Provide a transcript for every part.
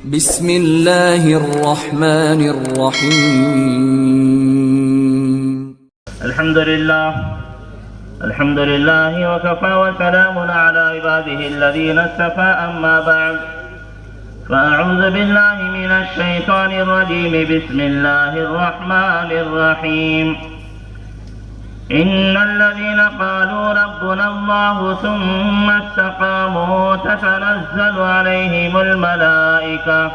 بسم اللہ الرحمن الرحیم الحمد للہ وکفى وسلام على عباده الذین اصطفى اما بعد فاعوذ باللہ من الشیطان الرجیم بسم اللہ الرحمن الرحیم ان الذين قالوا ربنا الله ثم استقاموا تتنزل عليهم الملائكة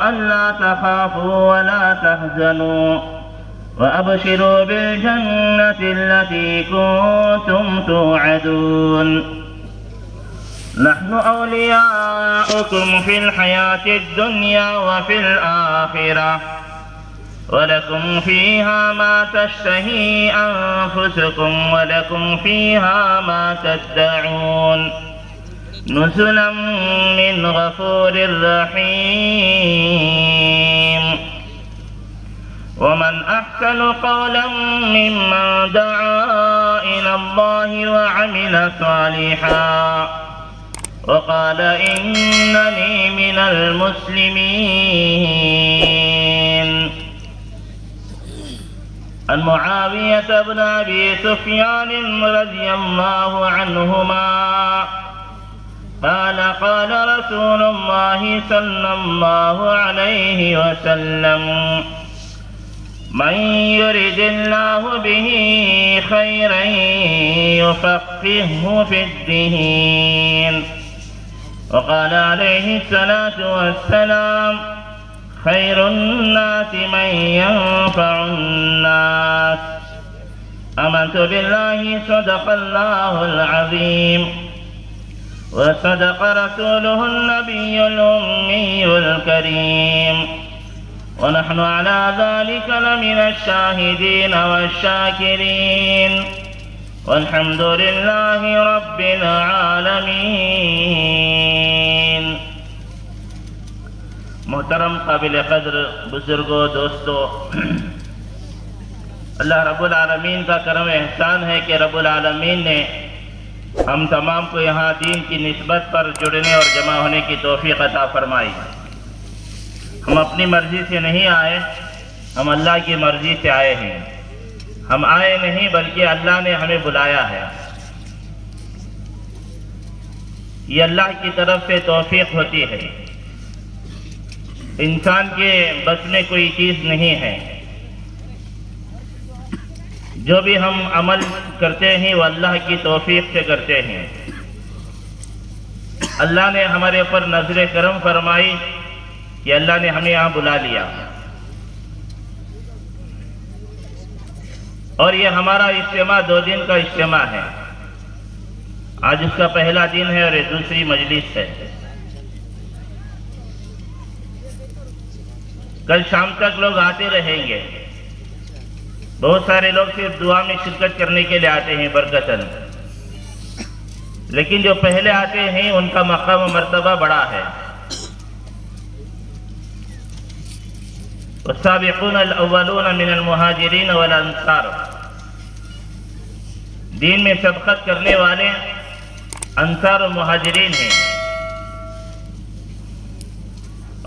ألا تخافوا ولا تحزنوا وأبشروا بالجنة التي كنتم توعدون نحن أولياؤكم في الحياة الدنيا وفي الآخرة ولكم فيها ما تشتهي أنفسكم ولكم فيها ما تدعون نزلا من غفور رحيم ومن أحسن قولا ممن دعا إلى الله وعمل صالحا وقال إنني من المسلمين عن معاوية بن أبي سفيان رضي الله عنهما قال قال رسول الله صلى الله عليه وسلم من يرد الله به خيرا يفقهه في الدين وقال عليه الصلاة والسلام خير الناس من ينفع الناس آمنت بالله صدق الله العظيم وصدق رسوله النبي الأمي الكريم ونحن على ذلك لمن الشاهدين والشاكرين والحمد لله رب العالمين محترم قابل قدر بزرگوں دوستو، اللہ رب العالمین کا کرم احسان ہے کہ رب العالمین نے ہم تمام کو یہاں دین کی نسبت پر جڑنے اور جمع ہونے کی توفیق عطا فرمائی۔ ہم اپنی مرضی سے نہیں آئے، ہم اللہ کی مرضی سے آئے ہیں۔ ہم آئے نہیں بلکہ اللہ نے ہمیں بلایا ہے۔ یہ اللہ کی طرف سے توفیق ہوتی ہے، انسان کے بس میں کوئی چیز نہیں ہے۔ جو بھی ہم عمل کرتے ہیں وہ اللہ کی توفیق سے کرتے ہیں۔ اللہ نے ہمارے اوپر نظر کرم فرمائی کہ اللہ نے ہمیں یہاں بلا لیا، اور یہ ہمارا اجتماع 2 دن کا اجتماع ہے۔ آج اس کا پہلا دن ہے اور یہ دوسری مجلس ہے۔ کل شام تک لوگ آتے رہیں گے، بہت سارے لوگ صرف دعا میں شرکت کرنے کے لیے آتے ہیں برکتاً، لیکن جو پہلے آتے ہیں ان کا مقام و مرتبہ بڑا ہے۔ والسابقون الاولون من المہاجرین والانصار، دین میں سبقت کرنے والے انصار و مہاجرین ہیں،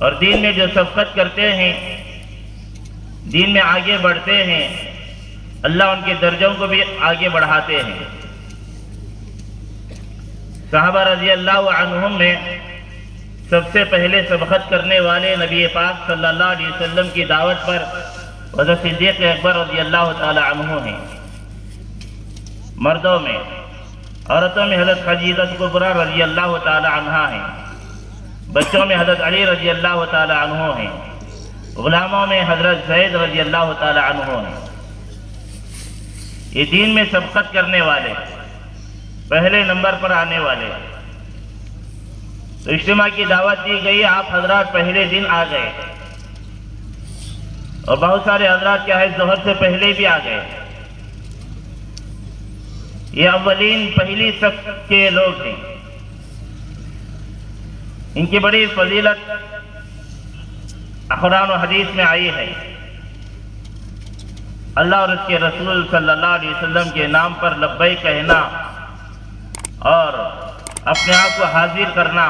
اور دین میں جو سبقت کرتے ہیں، دین میں آگے بڑھتے ہیں، اللہ ان کے درجوں کو بھی آگے بڑھاتے ہیں۔ صحابہ رضی اللہ عنہم میں سب سے پہلے سبقت کرنے والے نبی پاک صلی اللہ علیہ وسلم کی دعوت پر حضرت صدیق اکبر رضی اللہ تعالی عنہ ہیں۔ مردوں میں، عورتوں میں حضرت خدیجہ کبریٰ رضی اللہ تعالی عنہا ہیں، بچوں میں حضرت علی رضی اللہ تعالی عنہ ہیں، غلاموں میں حضرت زید رضی اللہ تعالی عنہ ہیں۔ یہ دین میں سبقت کرنے والے، پہلے نمبر پر آنے والے۔ تو اجتماع کی دعوت دی گئی، آپ حضرات پہلے دن آ گئے، اور بہت سارے حضرات کیا ہے ظہر سے پہلے بھی آ گئے۔ یہ اولین پہلی صف کے لوگ ہیں، ان کی بڑی فضیلت قرآن و حدیث میں آئی ہے۔ اللہ اور اس کے رسول صلی اللہ علیہ وسلم کے نام پر لبیک کہنا اور اپنے آپ کو حاضر کرنا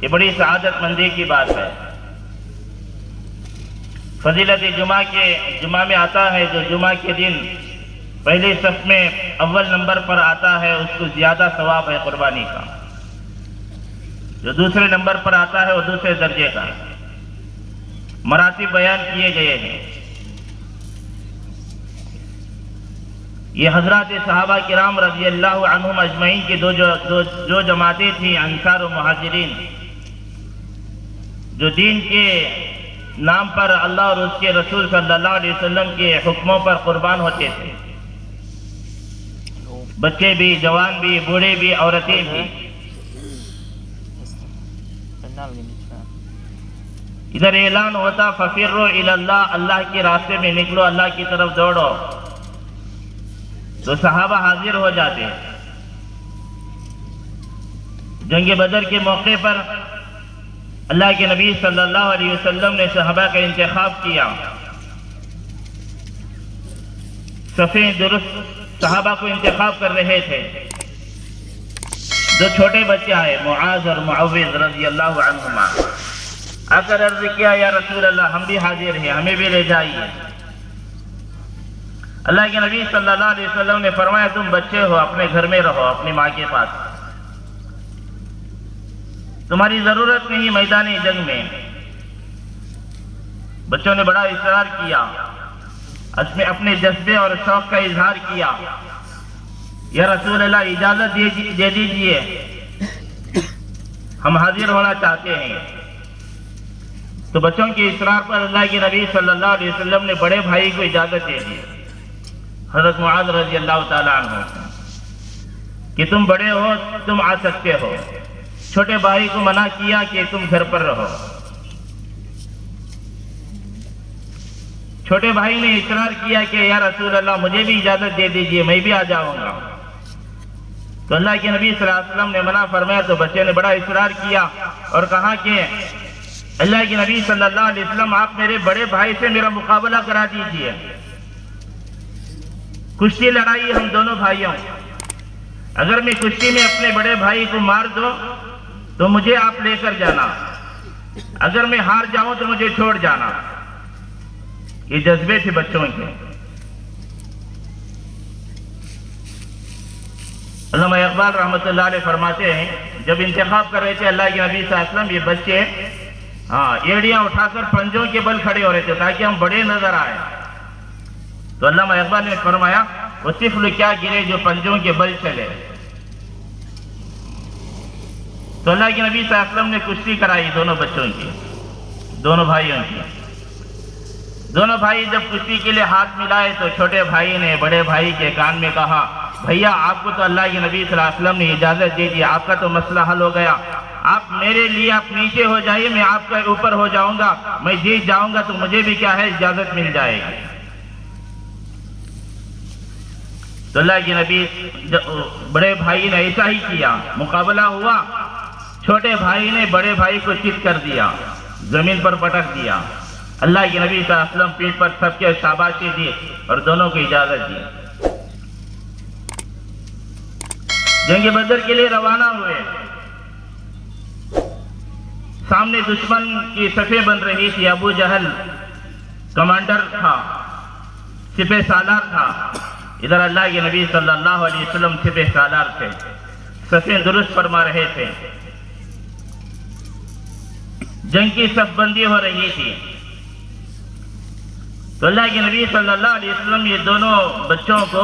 یہ بڑی سعادت مندی کی بات ہے۔ فضیلت جمعہ میں آتا ہے جو جمعہ کے دن پہلے صف میں اول نمبر پر آتا ہے اس کو زیادہ ثواب ہے قربانی کا، جو دوسرے نمبر پر آتا ہے وہ دوسرے درجے کا۔ مراتب بیان کیے گئے ہیں۔ یہ حضرات صحابہ کرام رضی اللہ عنہم اجمعین کی جو جماعتیں تھیں، انصار و مہاجرین، جو دین کے نام پر اللہ اور اس کے رسول صلی اللہ علیہ وسلم کے حکموں پر قربان ہوتے تھے، بچے بھی، جوان بھی، بوڑھے بھی، عورتیں بھی۔ ادھر اعلان ہوتا ففروا الی اللہ، اللہ کے راستے میں نکلو، اللہ کی طرف دوڑو، تو صحابہ حاضر ہو جاتے۔ جنگ بدر کے موقع پر اللہ کے نبی صلی اللہ علیہ وسلم نے صحابہ کا انتخاب کیا، صفیں درست صحابہ کو انتخاب کر رہے تھے۔ دو چھوٹے بچے آئے، معاذ اور معوذ رضی اللہ عنہما، آ کر عرض کیا یا رسول اللہ ہم بھی حاضر ہیں، ہمیں بھی لے جائیے۔ اللہ کے نبی صلی اللہ علیہ وسلم نے فرمایا تم بچے ہو، اپنے گھر میں رہو، اپنی ماں کے پاس، تمہاری ضرورت نہیں میدان جنگ میں۔ بچوں نے بڑا اصرار کیا، اس میں اپنے جذبے اور شوق کا اظہار کیا، یا رسول اللہ اجازت دے دیجئے، ہم حاضر ہونا چاہتے ہیں۔ تو بچوں کے اصرار پر اللہ کے نبی صلی اللہ علیہ وسلم نے بڑے بھائی کو اجازت دے دی، حضرت معاذ رضی اللہ تعالیٰ عنہ، کہ تم بڑے ہو، تم آ سکتے ہو۔ چھوٹے بھائی کو منع کیا کہ تم گھر پر رہو۔ چھوٹے بھائی نے اصرار کیا کہ یا رسول اللہ مجھے بھی اجازت دے دیجئے، میں بھی آ جاؤں گا۔ تو اللہ کے نبی صلی اللہ علیہ وسلم نے منع فرمایا، تو بچے نے بڑا اصرار کیا اور کہا کہ اللہ کے نبی صلی اللہ علیہ وسلم آپ میرے بڑے بھائی سے میرا مقابلہ کرا دیجئے، کشتی لڑائی ہم دونوں بھائیوں، اگر میں کشتی میں اپنے بڑے بھائی کو مار دوں تو مجھے آپ لے کر جانا، اگر میں ہار جاؤں تو مجھے چھوڑ جانا۔ یہ جذبے تھے بچوں کے۔ علامہ اقبال رحمۃ اللہ علیہ فرماتے ہیں جب انتخاب کر رہے تھے اللہ کے نبی صلی اللہ علیہ وسلم، یہ بچے ایڑیاں اٹھا کر پنجوں کے بل کھڑے ہو رہے تھے تاکہ ہم بڑے نظر آئے۔ تو علامہ اقبال نے فرمایا وہ طفل کیا گرے جو پنجوں کے بل چلے۔ تو اللہ کے نبی صلی اللہ علیہ وسلم نے کشتی کرائی دونوں بچوں کی، دونوں بھائیوں کی۔ دونوں بھائی جب کشتی کے لیے ہاتھ ملائے تو چھوٹے بھائی نے بڑے بھائی کے کان میں کہا بھیا آپ کو تو اللہ کے نبی صلی اللہ علیہ وسلم نے اجازت دے دی، آپ کا تو مسئلہ حل ہو گیا، آپ میرے لیے آپ نیچے ہو جائیے، میں آپ کا اوپر ہو جاؤں گا، میں جیت جاؤں گا تو مجھے بھی کیا ہے اجازت مل جائے گی۔ تو اللہ کے نبی بڑے بھائی نے ایسا ہی کیا، مقابلہ ہوا، چھوٹے بھائی نے بڑے بھائی کو چت کر دیا، زمین پر پٹک دیا۔ اللہ کے نبی صلی اللہ علیہ وسلم پیٹھ پر سب کے شاباشی دی اور دونوں کو اجازت دی۔ جنگ بدر کے لیے روانہ ہوئے، سامنے دشمن کی صفیں بن رہی تھی، ابو جہل کمانڈر تھا، سپہ سالار تھا، ادھر اللہ کے نبی صلی اللہ علیہ وسلم سپہ سالار تھے، صفیں درست فرما رہے تھے، جنگ کی صف بندی ہو رہی تھی۔ تو اللہ کے نبی صلی اللہ علیہ وسلم یہ دونوں بچوں کو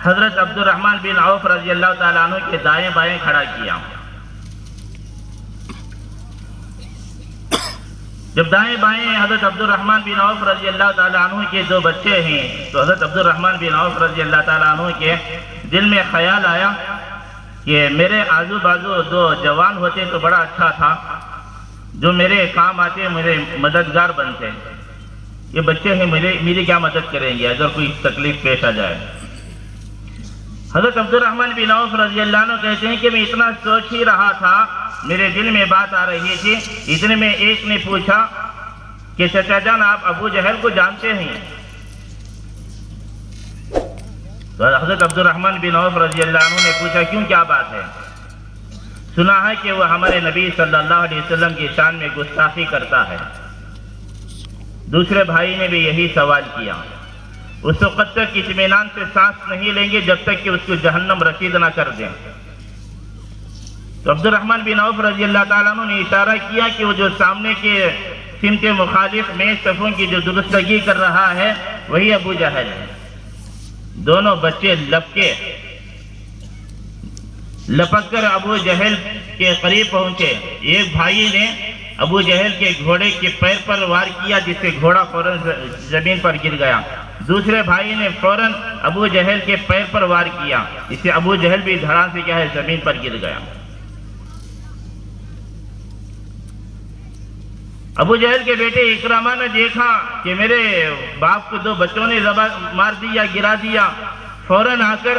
حضرت عبد الرحمن بن عوف رضی اللہ تعالیٰ عنہ کے دائیں بائیں کھڑا کیا۔ جب دائیں بائیں حضرت عبد الرحمن بن عوف رضی اللہ تعالیٰ عنہ کے دو بچے ہیں، تو حضرت عبد الرحمن بن عوف رضی اللہ تعالیٰ عنہ کے دل میں خیال آیا کہ میرے آزو بازو دو جوان ہوتے تو بڑا اچھا تھا، جو میرے کام آتے، میرے مددگار بنتے۔ یہ بچے ہیں میری کیا مدد کریں گے اگر کوئی تکلیف پیش آ جائے۔ حضرت عبد الرحمن بن عوف رضی اللہ عنہ کہتے ہیں کہ میں اتنا سوچ ہی رہا تھا، میرے دل میں بات آ رہی تھی، اتنے میں ایک نے پوچھا کہ چچا جان آپ ابو جہل کو جانتے ہیں؟ تو حضرت عبد الرحمن بن عوف رضی اللہ عنہ نے پوچھا کیوں، کیا بات ہے؟ سنا ہے کہ وہ ہمارے نبی صلی اللہ علیہ وسلم کی شان میں گستاخی کرتا ہے۔ دوسرے بھائی نے بھی یہی سوال کیا۔ اس وقت تک اطمینان سے سانس نہیں لیں گے جب تک کہ اس کو جہنم رسید نہ کر دیں۔ تو عبد الرحمن بن عوف رضی اللہ تعالیٰ عنہ نے اشارہ کیا کہ وہ جو سامنے کے سمت مخالف میں صفوں کی جو درستگی کر رہا ہے وہی ابو جہل ہے۔ دونوں بچے لپک کر ابو جہل کے قریب پہنچے۔ ایک بھائی نے ابو جہل کے گھوڑے کے پیر پر وار کیا جس سے گھوڑا فوراً زمین پر گر گیا۔ دوسرے بھائی نے فوراً ابو جہل کے پیر پر وار کیا جس سے ابو جہل بھی دھڑام سے کیا ہے زمین پر گر گیا۔ ابو جہل کے بیٹے اکرامہ نے دیکھا کہ میرے باپ کو 2 بچوں نے مار دیا، گرا دیا، فوراً آ کر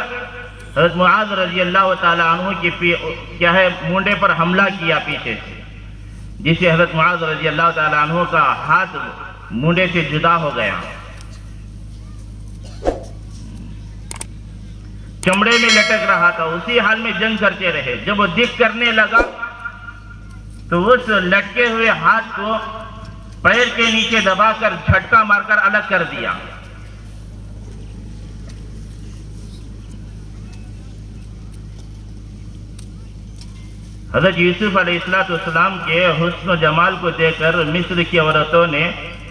حضرت معاذ رضی اللہ تعالیٰ عنہ کی کیا ہے مونڈے پر حملہ کیا پیچھے سے، جس سے حضرت معاذ رضی اللہ تعالیٰ عنہ کا ہاتھ مونڈے سے جدا ہو گیا۔ چمڑے میں لٹک رہا تھا، اسی حال میں جنگ کرتے رہے۔ جب وہ دکھ کرنے لگا تو اس لٹکے ہوئے ہاتھ کو پیر کے نیچے دبا کر جھٹکا مار کر الگ کر دیا۔ حضرت یوسف علیہ السلام کے حسن و جمال کو دیکھ کر مصر کی عورتوں نے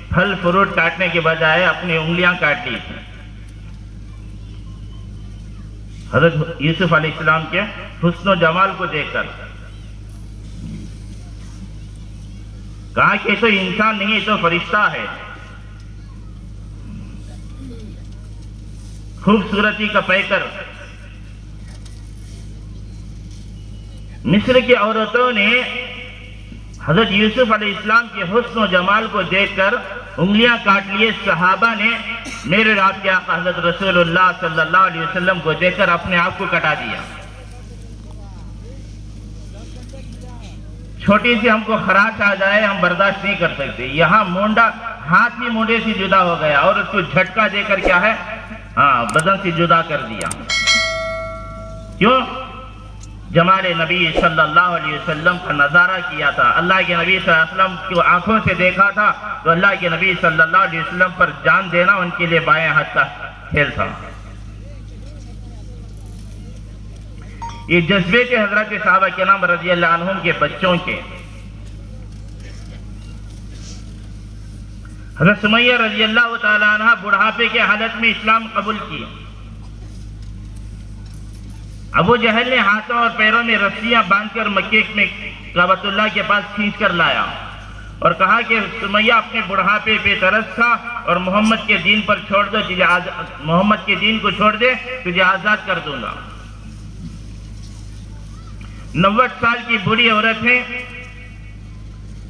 پھل فروٹ کاٹنے کے بجائے اپنی انگلیاں کاٹ لی تھی۔ حضرت یوسف علیہ السلام کے حسن و جمال کو دیکھ کر کہا کہ تو انسان نہیں، تو فرشتہ ہے۔ خوبصورتی کا پیکر۔ مصر کی عورتوں نے حضرت یوسف علیہ السلام کے حسن و جمال کو دیکھ کر انگلیاں کاٹ لیے۔ صحابہ نے میرے رات کے آقا حضرت رسول اللہ صلی اللہ علیہ وسلم کو دیکھ کر اپنے آپ کو کٹا دیا۔ چھوٹی سی ہم کو خراش آ جائے ہم برداشت نہیں کر سکتے، یہاں مونڈا ہاتھ ہی مونڈے سے جدا ہو گیا اور اس کو جھٹکا دے کر کیا ہے بدن سے جدا کر دیا۔ کیوں؟ جمال نبی صلی اللہ علیہ وسلم کا نظارہ کیا تھا، اللہ کے نبی صلی اللہ علیہ وسلم کو آنکھوں سے دیکھا تھا، تو اللہ کے نبی صلی اللہ علیہ وسلم پر جان دینا ان کے لیے بائیں ہاتھ کا کھیل تھا۔ یہ جذبے تھے حضرت صحابہ کرام رضی اللہ عنہم کے بچوں کے۔ حضرت سمیہ رضی اللہ تعالی عنہ بڑھاپے کے حالت میں اسلام قبول کی۔ ابو جہل نے ہاتھوں اور پیروں میں رسیاں باندھ کر مکے میں کعبۃ اللہ کے پاس کھینچ کر لایا اور کہا کہ سمیہ اپنے بڑھاپے پہ ترس تھا اور محمد کے دین پر چھوڑ دو، محمد کے دین کو چھوڑ دے تجھے آزاد کر دوں گا۔ 90 سال کی بوڑھی عورت نے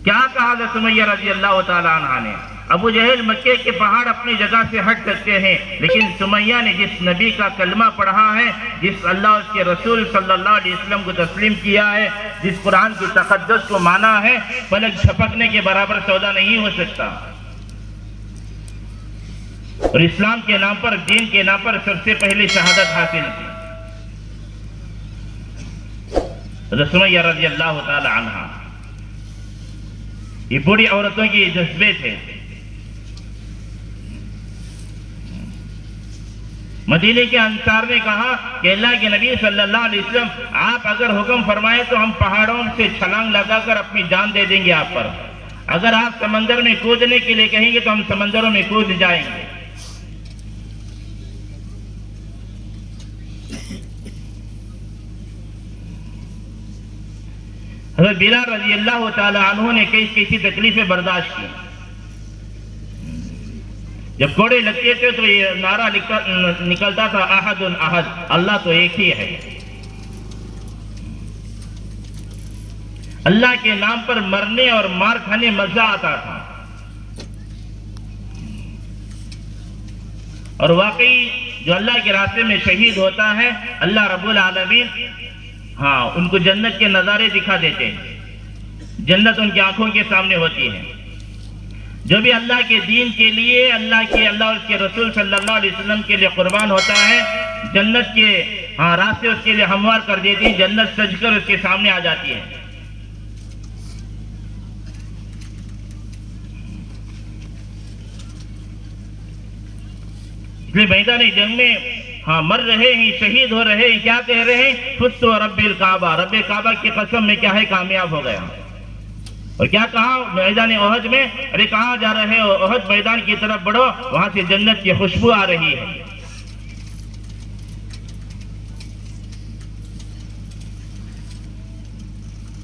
کیا کہا حضرت سمیہ رضی اللہ تعالی عنہ نے؟ ابو جہل مکے کے پہاڑ اپنی جگہ سے ہٹ سکتے ہیں، لیکن سمیہ نے جس نبی کا کلمہ پڑھا ہے، جس اللہ اس کے رسول صلی اللہ علیہ وسلم کو تسلیم کیا ہے، جس قرآن کی تقدس کو مانا ہے، پلک جھپکنے کے برابر سودا نہیں ہو سکتا۔ اور اسلام کے نام پر، دین کے نام پر سب سے پہلے شہادت حاصل کی حضرت سمیہ رضی اللہ تعالی عنہ۔ یہ بوڑھی عورتوں کی جذبے تھے۔ مدینے کے انصار نے کہا کہ اللہ کے نبی صلی اللہ علیہ وسلم آپ اگر حکم فرمائے تو ہم پہاڑوں سے چھلانگ لگا کر اپنی جان دے دیں گے آپ پر، اگر آپ سمندر میں کودنے کے لیے کہیں گے تو ہم سمندروں میں کود جائیں گے۔ حضرت بلال رضی اللہ تعالی عنہ نے کیسی تکلیفیں برداشت کی۔ جب کوڑے لگتے تھے تو یہ نعرہ نکلتا تھا احد احد، اللہ تو ایک ہی ہے۔ اللہ کے نام پر مرنے اور مار کھانے مزہ آتا تھا، اور واقعی جو اللہ کے راستے میں شہید ہوتا ہے اللہ رب العالمین ان کو جنت کے نظارے دکھا دیتے ہیں، جنت ان کی آنکھوں کے سامنے ہوتی ہے۔ جو بھی اللہ کے دین کے لیے اللہ اور اس کے رسول صلی اللہ علیہ وسلم کے لیے قربان ہوتا ہے، جنت کے راستے اس کے لیے ہموار کر دیتی ہیں، جنت سج کر اس کے سامنے آ جاتی ہے۔ اس لیے میدان جنگ میں مر رہے ہیں، شہید ہو رہے ہیں، کیا کہہ رہے ہیں؟ فزت ورب الکعبہ، رب کعبہ کی قسم میں کیا ہے کامیاب ہو گیا۔ اور کیا کہا میدان احد میں؟ ارے کہاں جا رہے ہو؟ احد میدان کی طرف بڑھو، وہاں سے جنت کی خوشبو آ رہی ہے۔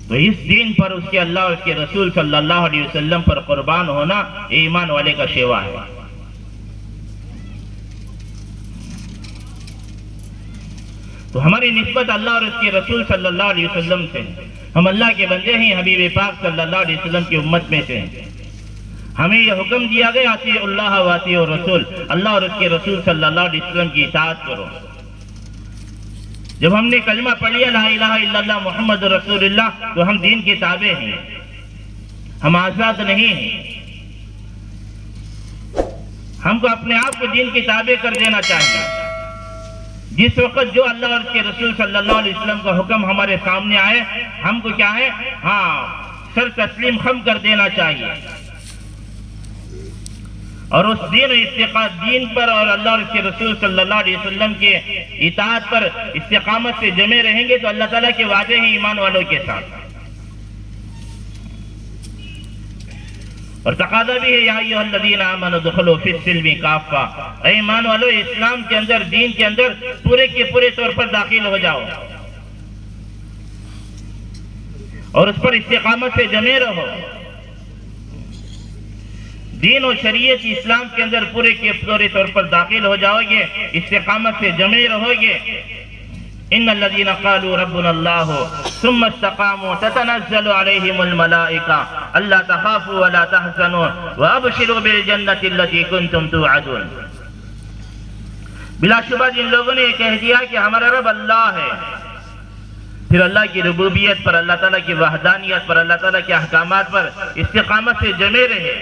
تو اس دین پر اس کے اللہ اور اس کے رسول صلی اللہ علیہ وسلم پر قربان ہونا ایمان والے کا شیوا ہے۔ تو ہماری نسبت اللہ اور اس کے رسول صلی اللہ علیہ وسلم سے، ہم اللہ کے بندے ہیں، حبیب پاک صلی اللہ علیہ وسلم کی امت میں سے ہیں۔ ہمیں یہ حکم دیا گیا اطیعوا اللہ واطیعوا الرسول، اللہ اور اس کے رسول صلی اللہ علیہ وسلم کی اطاعت کرو۔ جب ہم نے کلمہ پڑھ لیا لا الہ الا اللہ محمد رسول اللہ، تو ہم دین کے تابع ہیں، ہم آزاد نہیں ہیں۔ ہم کو اپنے آپ کو دین کے تابع کر دینا چاہیے۔ جس وقت جو اللہ اور اس کے رسول صلی اللہ علیہ وسلم کا حکم ہمارے سامنے آئے، ہم کو کیا ہے؟ سر تسلیم خم کر دینا چاہیے، اور اس دین پر اور اللہ اور اس کے رسول صلی اللہ علیہ وسلم کے اطاعت پر استقامت سے جمے رہیں گے تو اللہ تعالیٰ کے وعدے ہیں ایمان والوں کے ساتھ۔ اور تقاضا بھی ہے یا ایھا الذین آمنوا ادخلوا فی السلم کافہ، اے ایمان والو اسلام کے اندر، دین کے اندر پورے کے پورے طور پر داخل ہو جاؤ، اور اس پر استقامت سے جمے رہو۔ دین و شریعت اسلام کے اندر پورے کے پورے طور پر داخل ہو جاؤ گے، استقامت سے جمے رہو گے۔ ان الذين قالوا ربنا الله ثم استقاموا تتنزل عليهم الملائكة الا تخافوا ولا تحزنوا وابشروا بالجنة التي كنتم توعدون۔ بلا شبہ جن لوگوں نے یہ کہہ دیا کہ ہمارا رب اللہ ہے، پھر اللہ کی ربوبیت پر، اللہ تعالیٰ کی وحدانیت پر، اللہ تعالیٰ کے احکامات پر استقامت سے جمے رہے،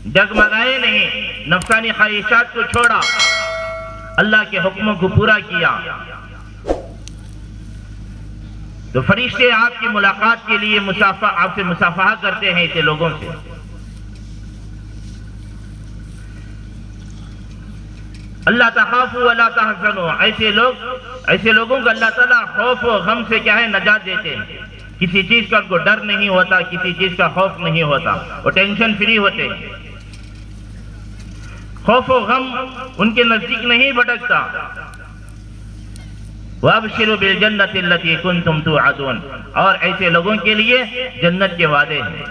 ڈگمگائے نہیں، نفسانی خواہشات کو چھوڑا، اللہ کے حکموں کو پورا کیا، تو فرشتے آپ کی ملاقات کے لیے آپ سے مصافحہ کرتے ہیں ایسے لوگوں سے۔ اللہ تخافوا ولا تحزنوا، ایسے لوگوں کو اللہ تعالیٰ خوف و غم سے کیا ہے نجات دیتے ہیں، کسی چیز کا ان کو ڈر نہیں ہوتا، کسی چیز کا خوف نہیں ہوتا، وہ ٹینشن فری ہوتے ہیں، خوف و غم ان کے نزدیک نہیں بھٹکتا۔ وَأَبْشِرُوا بِالْجَنَّةِ الَّتِي كُنْتُمْ تُوعَدُونَ، اور ایسے لوگوں کے لیے جنت کے وعدے ہیں۔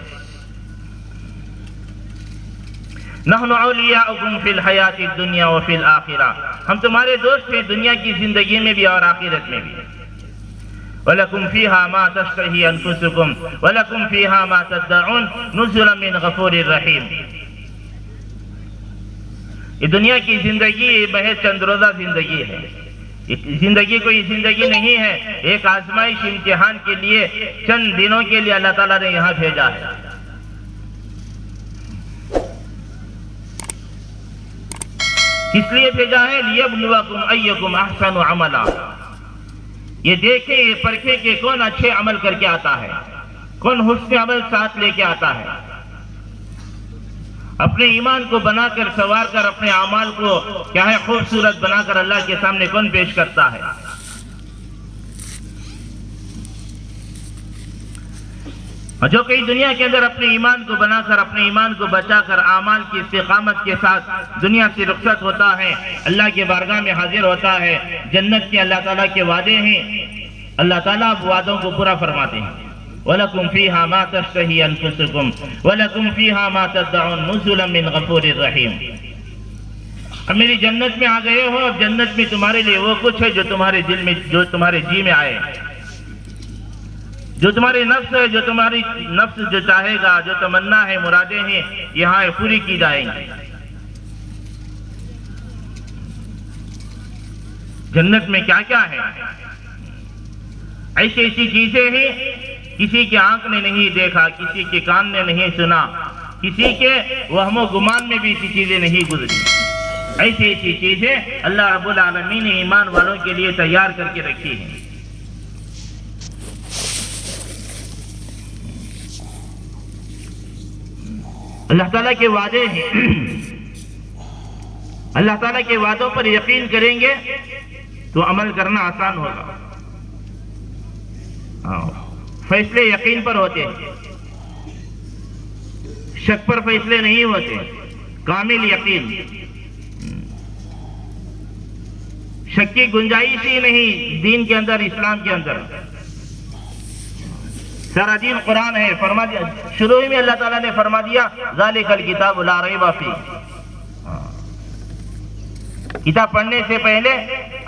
نَحْنُ أَوْلِيَاؤُكُمْ فِي الْحَيَاةِ الدُّنْيَا وَفِي الْآخِرَةِ، ہم تمہارے دوست ہیں دنیا کی زندگی میں بھی اور آخرت میں بھی۔ وَلَكُمْ فِيهَا مَا تَشْتَهِي أَنفُسُكُمْ وَلَكُمْ فِيهَا مَا تَدَّعُونَ نُزُلًا مِّنْ غَفُورٍ رَحِيمٍ۔ یہ دنیا کی زندگی محض چند روزہ زندگی ہے، زندگی کوئی زندگی نہیں ہے، ایک آزمائش امتحان کے لیے چند دنوں کے لیے اللہ تعالیٰ نے یہاں بھیجا ہے۔ کس لیے بھیجا ہے؟ لِيَبْلُوَكُمْ أَيُّكُمْ أَحْسَنُ عَمَلًا، یہ دیکھیں، یہ پرکھیں کہ کون اچھے عمل کر کے آتا ہے، کون حسن عمل ساتھ لے کے آتا ہے، اپنے ایمان کو بنا کر سنوار کر اپنے اعمال کو کیا ہے خوبصورت بنا کر اللہ کے سامنے کون پیش کرتا ہے۔ جو کئی دنیا کے اندر اپنے ایمان کو بنا کر، اپنے ایمان کو بچا کر، اعمال کی استقامت کے ساتھ دنیا سے رخصت ہوتا ہے، اللہ کے بارگاہ میں حاضر ہوتا ہے، جنت کے اللہ تعالیٰ کے وعدے ہیں، اللہ تعالیٰ وعدوں کو پورا فرماتے ہیں۔ وَلَكُمْ فِيهَا مَا تَشْتَهِي أَنفُسُكُمْ وَلَكُمْ فِيهَا مَا تَدَّعُونَ نُزُلًا مِّنْ غَفُورٍ رَحِيمٍ۔ اب میری جنت میں آ گئے ہو، اب جنت میں تمہارے لیے وہ کچھ ہے جو تمہارے دل میں، جو تمہارے جی میں آئے، جو تمہارے نفس ہے، جو تمہاری نفس جو چاہے گا، جو تمنا ہے، مرادیں ہیں، یہاں پوری کی جائیں گی۔ جنت میں کیا کیا ہے؟ ایسی ایسی چیزیں ہیں کسی کی آنکھ نے نہیں دیکھا، کسی کے کان نے نہیں سنا، کسی کے وہم و گمان میں بھی ایسی چیزیں نہیں گزری۔ ایسی ایسی چیزیں اللہ رب العالمین نے ایمان والوں کے لیے تیار کر کے رکھی ہیں۔ اللہ تعالیٰ کے وعدے ہیں، اللہ تعالیٰ کے وعدوں پر یقین کریں گے تو عمل کرنا آسان ہوگا۔ فیصلے یقین پر ہوتے ہیں، شک پر فیصلے نہیں ہوتے، کامل یقین، شک کی گنجائش ہی نہیں دین کے اندر، اسلام کے اندر۔ سارا دین قرآن ہے، فرما دیا شروع میں اللہ تعالیٰ نے فرما دیا ذالک الکتاب لا ریب فیہ۔ کتاب پڑھنے سے پہلے،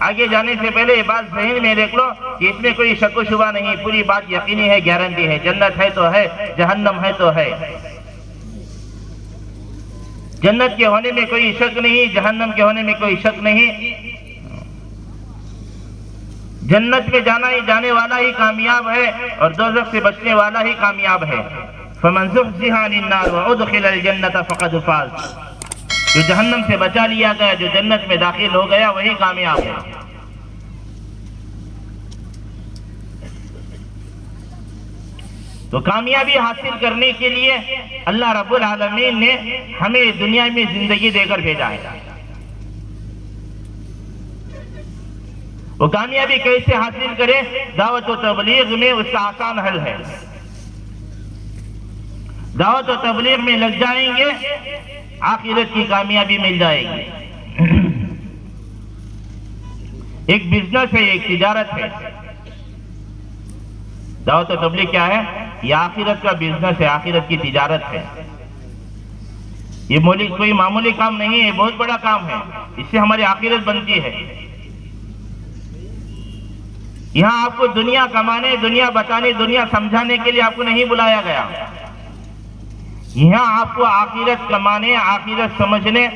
آگے جانے سے پہلے یہ بات ذہن میں دیکھ لو کہ اس میں کوئی شک و شبہ نہیں، پوری بات یقینی ہے، گارنٹی ہے، جنت ہے تو ہے، جہنم ہے تو ہے۔ جنت کے ہونے میں کوئی شک نہیں، جہنم کے ہونے میں کوئی شک نہیں۔ جنت میں جانے والا ہی کامیاب ہے اور دوزخ سے بچنے والا ہی کامیاب ہے۔ فمن زحزح عن النار وادخل الجنۃ فقد فاز۔ جو جہنم سے بچا لیا گیا، جو جنت میں داخل ہو گیا، وہی کامیاب ہے۔ تو کامیابی حاصل کرنے کے لیے اللہ رب العالمین نے ہمیں دنیا میں زندگی دے کر بھیجا ہے۔ وہ کامیابی کیسے حاصل کرے؟ دعوت و تبلیغ میں اس کا آسان حل ہے۔ دعوت و تبلیغ میں لگ جائیں گے، آخرت کی کامیابی مل جائے گی۔ ایک بزنس ہے، ایک تجارت ہے۔ دعوت و تبلیغ کیا ہے؟ یہ آخرت کا بزنس ہے، آخرت کی تجارت ہے۔ یہ کوئی معمولی کام نہیں ہے، بہت بڑا کام ہے، اس سے ہماری آخرت بنتی ہے۔ یہاں آپ کو دنیا کمانے، دنیا بتانے، دنیا سمجھانے کے لیے آپ کو نہیں بلایا گیا۔ یہاں آپ کو آخرت کمانے، آخرت سمجھنے،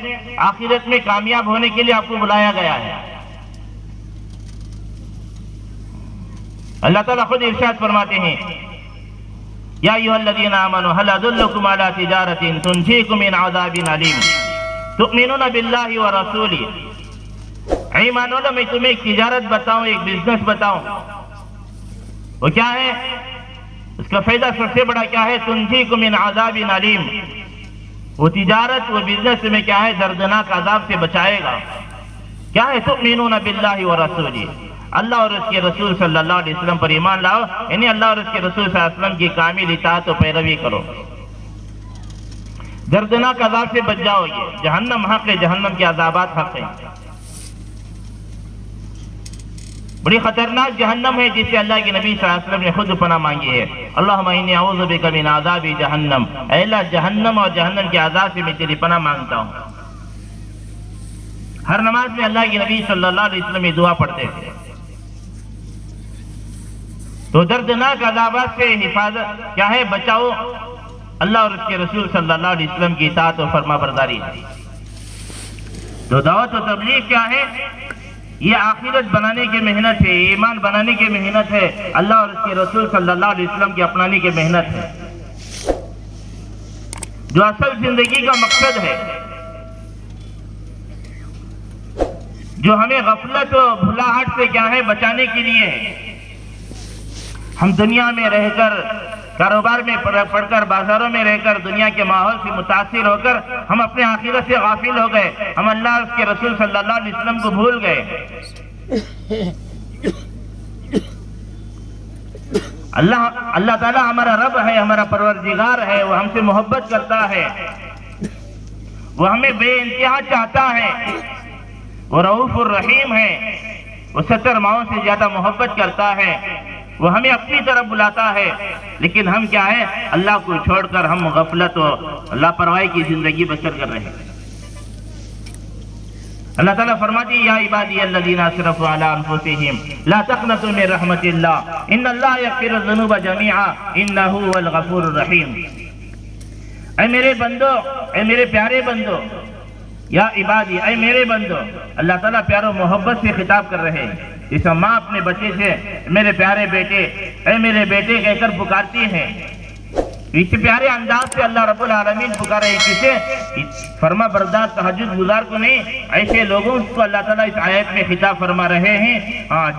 آخرت میں کامیاب ہونے کے لیے آپ کو بلایا گیا ہے۔ اللہ تعالیٰ خود ارشاد فرماتے ہیں یا ایھا الذین آمنوا هل ادلکم علی تجارۃ تنجیکم من عذاب علیم تؤمنون باللہ ورسولہ۔ ایمان والو، میں تمہیں ایک تجارت بتاؤں، ایک بزنس بتاؤں، وہ کیا ہے؟ اس کا فائدہ سب سے بڑا کیا ہے؟ تنجیکم من عذاب علیم۔ وہ تجارت، وہ بزنس میں کیا ہے؟ دردناک عذاب سے بچائے گا۔ کیا ہے؟ تؤمنون باللہ ورسولہ، اللہ اور اس کے رسول صلی اللہ علیہ وسلم پر ایمان لاؤ، یعنی اللہ اور اس کے رسول صلی اللہ علیہ وسلم کی کامل اطاعت و پیروی کرو، دردناک عذاب سے بچ جاؤ گے۔ جہنم حق ہے، جہنم کے عذابات حق ہیں۔ بڑی خطرناک جہنم ہے جس سے اللہ کے نبی صلی اللہ علیہ وسلم نے خود پناہ مانگی ہے۔ اللہم انی اعوذ بک من عذاب جہنم، اے اللہ جہنم اور جہنم کے عذاب سے میں تیری پناہ مانگتا ہوں۔ ہر نماز میں اللہ کے نبی صلی اللہ علیہ وسلم یہ دعا پڑھتے تھے۔ تو دردناک عذابات سے حفاظت کیا ہے؟ بچاؤ اللہ اور اس کے رسول صلی اللہ علیہ وسلم کی اطاعت و فرما برداری ہے۔ تو دعوت و تبلیغ کیا ہے؟ یہ آخرت بنانے کی محنت ہے، ایمان بنانے کی محنت ہے، اللہ اور اس کے رسول صلی اللہ علیہ وسلم کی اپنانے کی محنت ہے، جو اصل زندگی کا مقصد ہے، جو ہمیں غفلت و بھلاہٹ سے کیا ہے؟ بچانے کے لیے ہے۔ ہم دنیا میں رہ کر، کاروبار میں پڑھ کر، بازاروں میں رہ کر، دنیا کے ماحول سے متاثر ہو کر ہم اپنے آخرت سے غافل ہو گئے، ہم اللہ اور اس کے رسول صلی اللہ علیہ وسلم کو بھول گئے۔ اللہ تعالیٰ ہمارا رب ہے، ہمارا پروردگار ہے، وہ ہم سے محبت کرتا ہے، وہ ہمیں بے انتہا چاہتا ہے، وہ رؤوف الرحیم ہے، وہ 70 ماؤں سے زیادہ محبت کرتا ہے، وہ ہمیں اپنی طرف بلاتا ہے، لیکن ہم کیا ہے؟ اللہ کو چھوڑ کر ہم غفلت و لاپرواہی کی زندگی بسر کر رہے ہیں۔ اللہ تعالیٰ فرماتی ہے یا عبادی الذین اسرفوا علی انفسہم لا تقنطوا من رحمت اللہ ان اللہ یغفر الذنوب جميعا انہ هو الغفور الرحیم۔ اے میرے بندو، اے میرے پیارے بندو، یا عبادی، اے میرے بندو، اللہ تعالیٰ پیار و محبت سے خطاب کر رہے ہیں۔ جیسا ماں اپنے بچے سے میرے پیارے بیٹے، اے میرے بیٹے کہہ کر پکارتی ہے، اس پیارے انداز سے اللہ رب العالمین پکارے کسے؟ فرما بردار تہجد گزار کو نہیں، ایسے لوگوں کو اللہ تعالیٰ اس آیت میں خطاب فرما رہے ہیں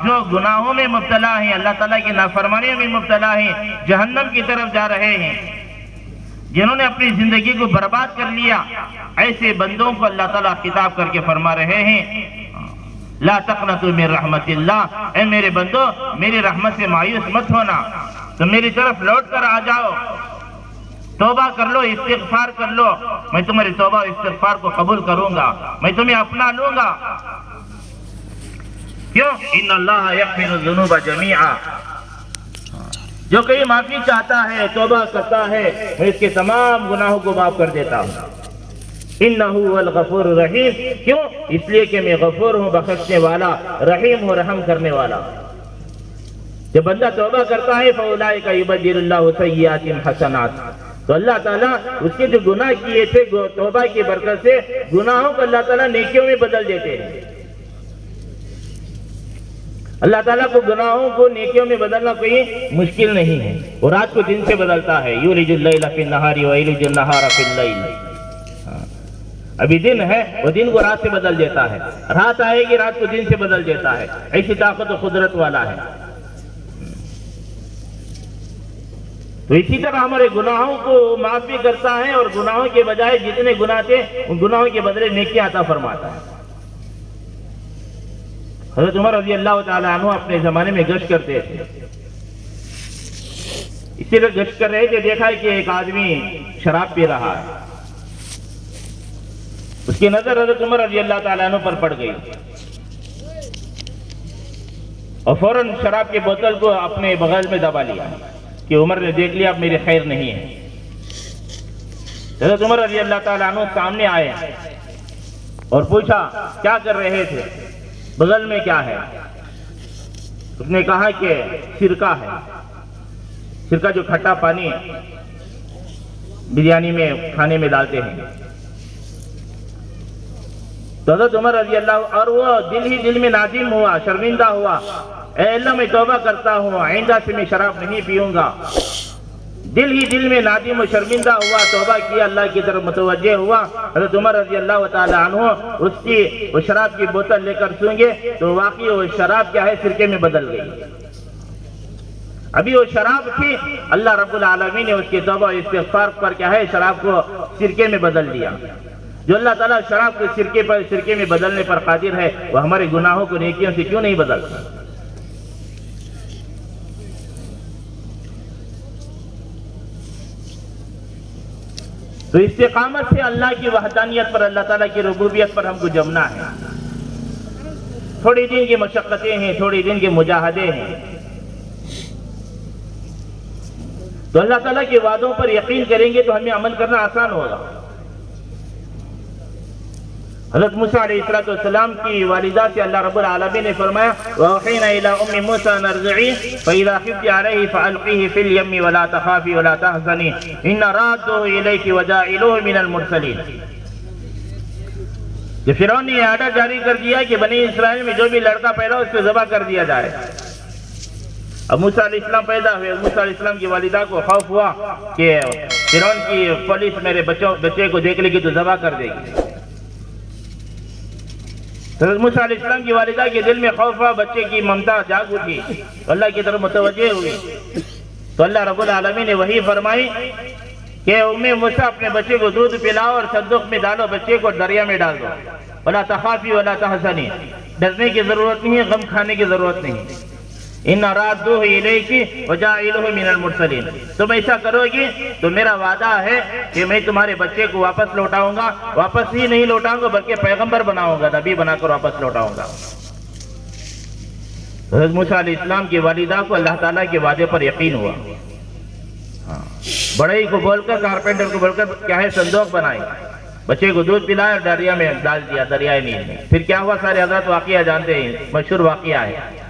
جو گناہوں میں مبتلا ہیں، اللہ تعالیٰ کی نافرمانیوں میں مبتلا ہیں، جہنم کی طرف جا رہے ہیں، جنہوں نے اپنی زندگی کو برباد کر لیا، ایسے بندوں کو اللہ تعالیٰ خطاب کر کے فرما رہے ہیں لا تقنطوا من رحمت اللہ، اے میرے بندو میری رحمت سے مایوس مت ہونا، تو میری طرف لوٹ کر آ جاؤ، توبہ کر لو، استغفار کر لو، میں تمہاری توبہ و استغفار کو قبول کروں گا، میں تمہیں اپنا لوں گا۔ کیوں؟ ان اللہ یغفر الذنوب جمیعا، جو کہیں معافی چاہتا ہے، توبہ کرتا ہے، میں اس کے تمام گناہوں کو معاف کر دیتا ہوں۔ انہ هو الغفور الرحیم، کیوں؟ اس لیے کہ میں غفور ہوں، بخشنے والا، رحیم ہوں، رحم کرنے والا۔ جب بندہ توبہ کرتا ہے فاولئک یبدل اللہ سیئاتہم حسنات، تو اللہ تعالیٰ اس کے جو گناہ کیے تھے توبہ کی برکت سے گناہوں کو اللہ تعالیٰ نیکیوں میں بدل دیتے ہیں۔ اللہ تعالیٰ کو گناہوں کو نیکیوں میں بدلنا کوئی مشکل نہیں ہے، وہ رات کو دن سے بدلتا ہے، یولج اللیل فی النہار ویولج النہار فی اللیل، ابھی دن ہے وہ دن کو رات سے بدل دیتا ہے، رات آئے گی رات کو دن سے بدل دیتا ہے، ایسی طاقت و قدرت والا ہے۔ تو اسی طرح ہمارے گناہوں کو معاف بھی کرتا ہے، اور گناہوں کے بجائے جتنے گناہ تھے ان گناہوں کے بدلے نیکیاں عطا فرماتا ہے۔ حضرت عمر رضی اللہ تعالیٰ عنہ اپنے زمانے میں گشت کرتے تھے، اسی لیے گشت کر رہے تھے، دیکھا کہ ایک آدمی شراب پی رہا ہے، اس کی نظر حضرت عمر رضی اللہ تعالیٰ عنہ پر پڑ گئی، اور فوراً شراب کی بوتل کو اپنے بغل میں دبا لیا کہ عمر نے دیکھ لیا اب میری خیر نہیں ہے۔ حضرت عمر رضی اللہ تعالیٰ عنہ سامنے آئے اور پوچھا کیا کر رہے تھے، بغل میں کیا ہے؟ اس نے کہا کہ سرکہ ہے، سرکہ جو کھٹا پانی بریانی میں کھانے میں ڈالتے ہیں۔ تو حضرت عمر رضی اللہ، اور وہ دل ہی دل میں نادم ہوا، شرمندہ ہوا، اے اللہ میں توبہ کرتا ہوں، آئندہ سے میں شراب نہیں پیوں گا۔ دل ہی دل میں نادم و شرمندہ ہوا، توبہ کیا، اللہ کی طرف متوجہ ہوا۔ حضرت عمر رضی اللہ تعالیٰ عنہ اس کی وہ شراب کی بوتل لے کر سونگے تو واقعی وہ شراب کیا ہے، سرکے میں بدل گئی۔ ابھی وہ شراب تھی، اللہ رب العالمین نے اس کی توبہ و استغفار پر کیا ہے شراب کو سرکے میں بدل دیا۔ جو اللہ تعالیٰ شراب کو سرکے میں بدلنے پر قادر ہے، وہ ہمارے گناہوں کو نیکیوں سے کیوں نہیں بدلتا؟ تو استقامت سے اللہ کی وحدانیت پر، اللہ تعالیٰ کی ربوبیت پر ہم کو جمنا ہے۔ تھوڑی دن کی مشقتیں ہیں، تھوڑی دن کے مجاہدے ہیں، تو اللہ تعالیٰ کے وعدوں پر یقین کریں گے تو ہمیں عمل کرنا آسان ہوگا۔ حضرت موسیٰ علیہ السلام کی والدہ سے اللہ رب العالمین نے فرمایا وَأَوْحَيْنَا إِلَىٰ أُمِّ مُوسَىٰ أَنْ ارْضِعِيهِ فَإِذَا خِفْتِ عَلَيْهِ فَأَلْقِيهِ فِي الْيَمِّ وَلَا تَخَافِي وَلَا تَحْزَنِي إِنَّ رَادُّهُ إِلَيْكِ وَجَاعِلُهُ مِنَ الْمُرْسَلِينَ۔ جب فرعون نے یہ آرڈر جاری کر دیا کہ بنی اسرائیل میں جو بھی لڑکا پیدا ہو اس کو ذبح کر دیا جائے، اب موسیٰ علیہ السلام پیدا ہوئے، موسیٰ علیہ السلام کی والدہ کو خوف ہوا کہ فرعون کی پولیس میرے بچے کو دیکھ لے گی تو ذبح کر دے گی۔ حضرت موسیٰ علیہ السلام کی والدہ کے دل میں خوف ہوا، بچے کی ممتا جاگ اٹھی، اللہ کی طرف متوجہ ہوئی، تو اللہ رب العالمین نے وحی فرمائی کہ موسیٰ اپنے بچے کو دودھ پلاؤ اور صندوق میں ڈالو، بچے کو دریا میں ڈال دو، ولا تخافی ولا تحزنی، ڈرنے کی ضرورت نہیں ہے، غم کھانے کی ضرورت نہیں۔ ان رادوہ الیک وجاعلہ من المرسلین، تم ایسا کرو گی تو میرا وعدہ ہے کہ میں تمہارے بچے کو واپس لوٹاؤں گا، واپس ہی نہیں لوٹاؤں گا بلکہ پیغمبر بناؤں گا، نبی بنا کر واپس لوٹاؤں گا۔ حضرت موسیٰ علیہ السلام کی والدہ کو اللہ تعالیٰ کے وعدے پر یقین ہوا، بڑے کو بول کر، کارپینٹر کو بول کر کیا ہے صندوق بنائی، بچے کو دودھ پلایا اور دریا میں ڈال دیا، دریائے نیل میں۔ پھر کیا ہوا سارے حضرات واقعہ جانتے ہیں، مشہور واقعہ ہے۔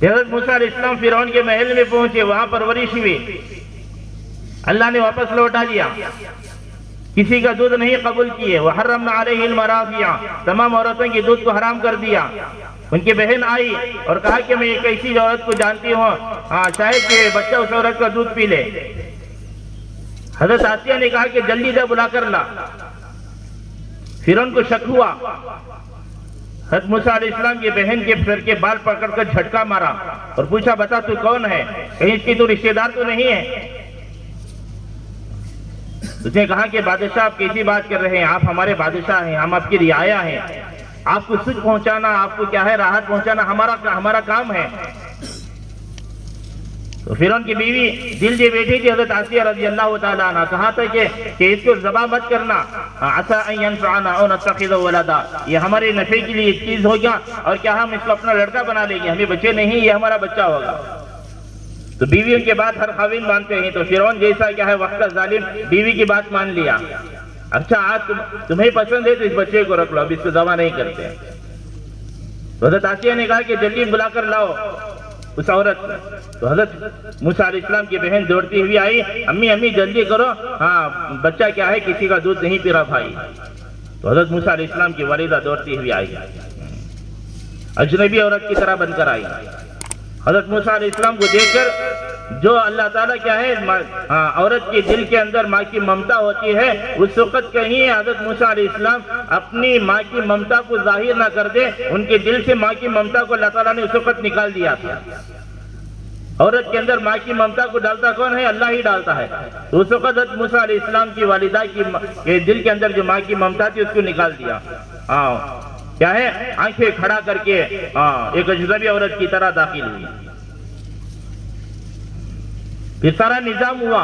حضرت موسیٰ علیہ السلام فرعون کے محل میں پہنچے، وہاں پرورش ہوئی، اللہ نے واپس لوٹا لیا، کسی کا دودھ نہیں قبول کیے، وحرمنا علیہ المراضع، تمام عورتوں کی دودھ کو حرام کر دیا، ان کی بہن آئی اور کہا کہ میں ایک ایسی عورت کو جانتی ہوں شاید کہ بچہ اس عورت کا دودھ پی لے۔ حضرت آسیہ نے کہا کہ جلدی جا بلا کر لا۔ فرعون کو شک ہوا، حضرت موسیٰ علیہ السلام کی بہن کے سر کے بال پکڑ کر جھٹکا مارا اور پوچھا بتا تو کون ہے، کہیں اس کی تو رشتہ دار تو نہیں ہے؟ اس نے کہا کہ بادشاہ آپ کیسی بات کر رہے ہیں، آپ ہمارے بادشاہ ہیں، ہم آپ کی رعایا ہیں، آپ کو سکھ پہنچانا، آپ کو کیا ہے راحت پہنچانا ہمارا کام ہے۔ تو فرعون کی بیوی دل دے بیٹھی تھی حضرت آسیہ رضی اللہ تعالیٰ عنہ، کہا تھا کہ اس کو ذبح مت کرنا، عسى ان ينفعنا او نتخذه ولدا، یہ ہمارے نفع کے لیے ایک چیز ہو گیا اور کیا ہم اس کو اپنا لڑکا بنا لیں گے، ہمیں بچے نہیں، یہ ہمارا بچہ ہوگا۔ تو بیویوں کے بعد ہر خاوند مانتے ہیں، تو فرعون جیسا کیا ہے وقت کا ظالم بیوی کی بات مان لیا۔ اچھا آج تمہیں پسند ہے تو اس بچے کو رکھ لو، اب اس کو ذبح نہیں کرتے۔ تو حضرت آسیہ نے کہا کہ جلدی بلا کر لاؤ اس عورت۔ تو حضرت موسیٰ علیہ السلام کی بہن دوڑتی ہوئی آئی، امی جلدی کرو، بچہ کیا ہے کسی کا دودھ نہیں پی رہا بھائی۔ تو حضرت موسیٰ علیہ السلام کی والدہ دوڑتی ہوئی آئی، اجنبی عورت کی طرح بن کر آئی۔ حضرت موسیٰ علیہ السلام کو دیکھ کر جو اللہ تعالیٰ کیا ہے عورت کے دل کے اندر ماں کی ممتا ہوتی ہے، اس وقت کہیں حضرت موسیٰ علیہ السلام اپنی ماں کی ممتا کو ظاہر نہ کر دے، ان کے دل سے ماں کی ممتا کو اللہ تعالیٰ نے اس وقت نکال دیا تھا۔ عورت کے اندر ماں کی ممتا کو ڈالتا کون ہے؟ اللہ ہی ڈالتا ہے۔ تو اس وقت حضرت موسیٰ علیہ السلام کی والدہ کے دل کے اندر جو ماں کی ممتا تھی اس کو نکال دیا، کیا ہے آنکھیں کھڑا کر کے ایک اجنبی عورت کی طرح داخل ہوئی۔ پھر سارا نظام ہوا،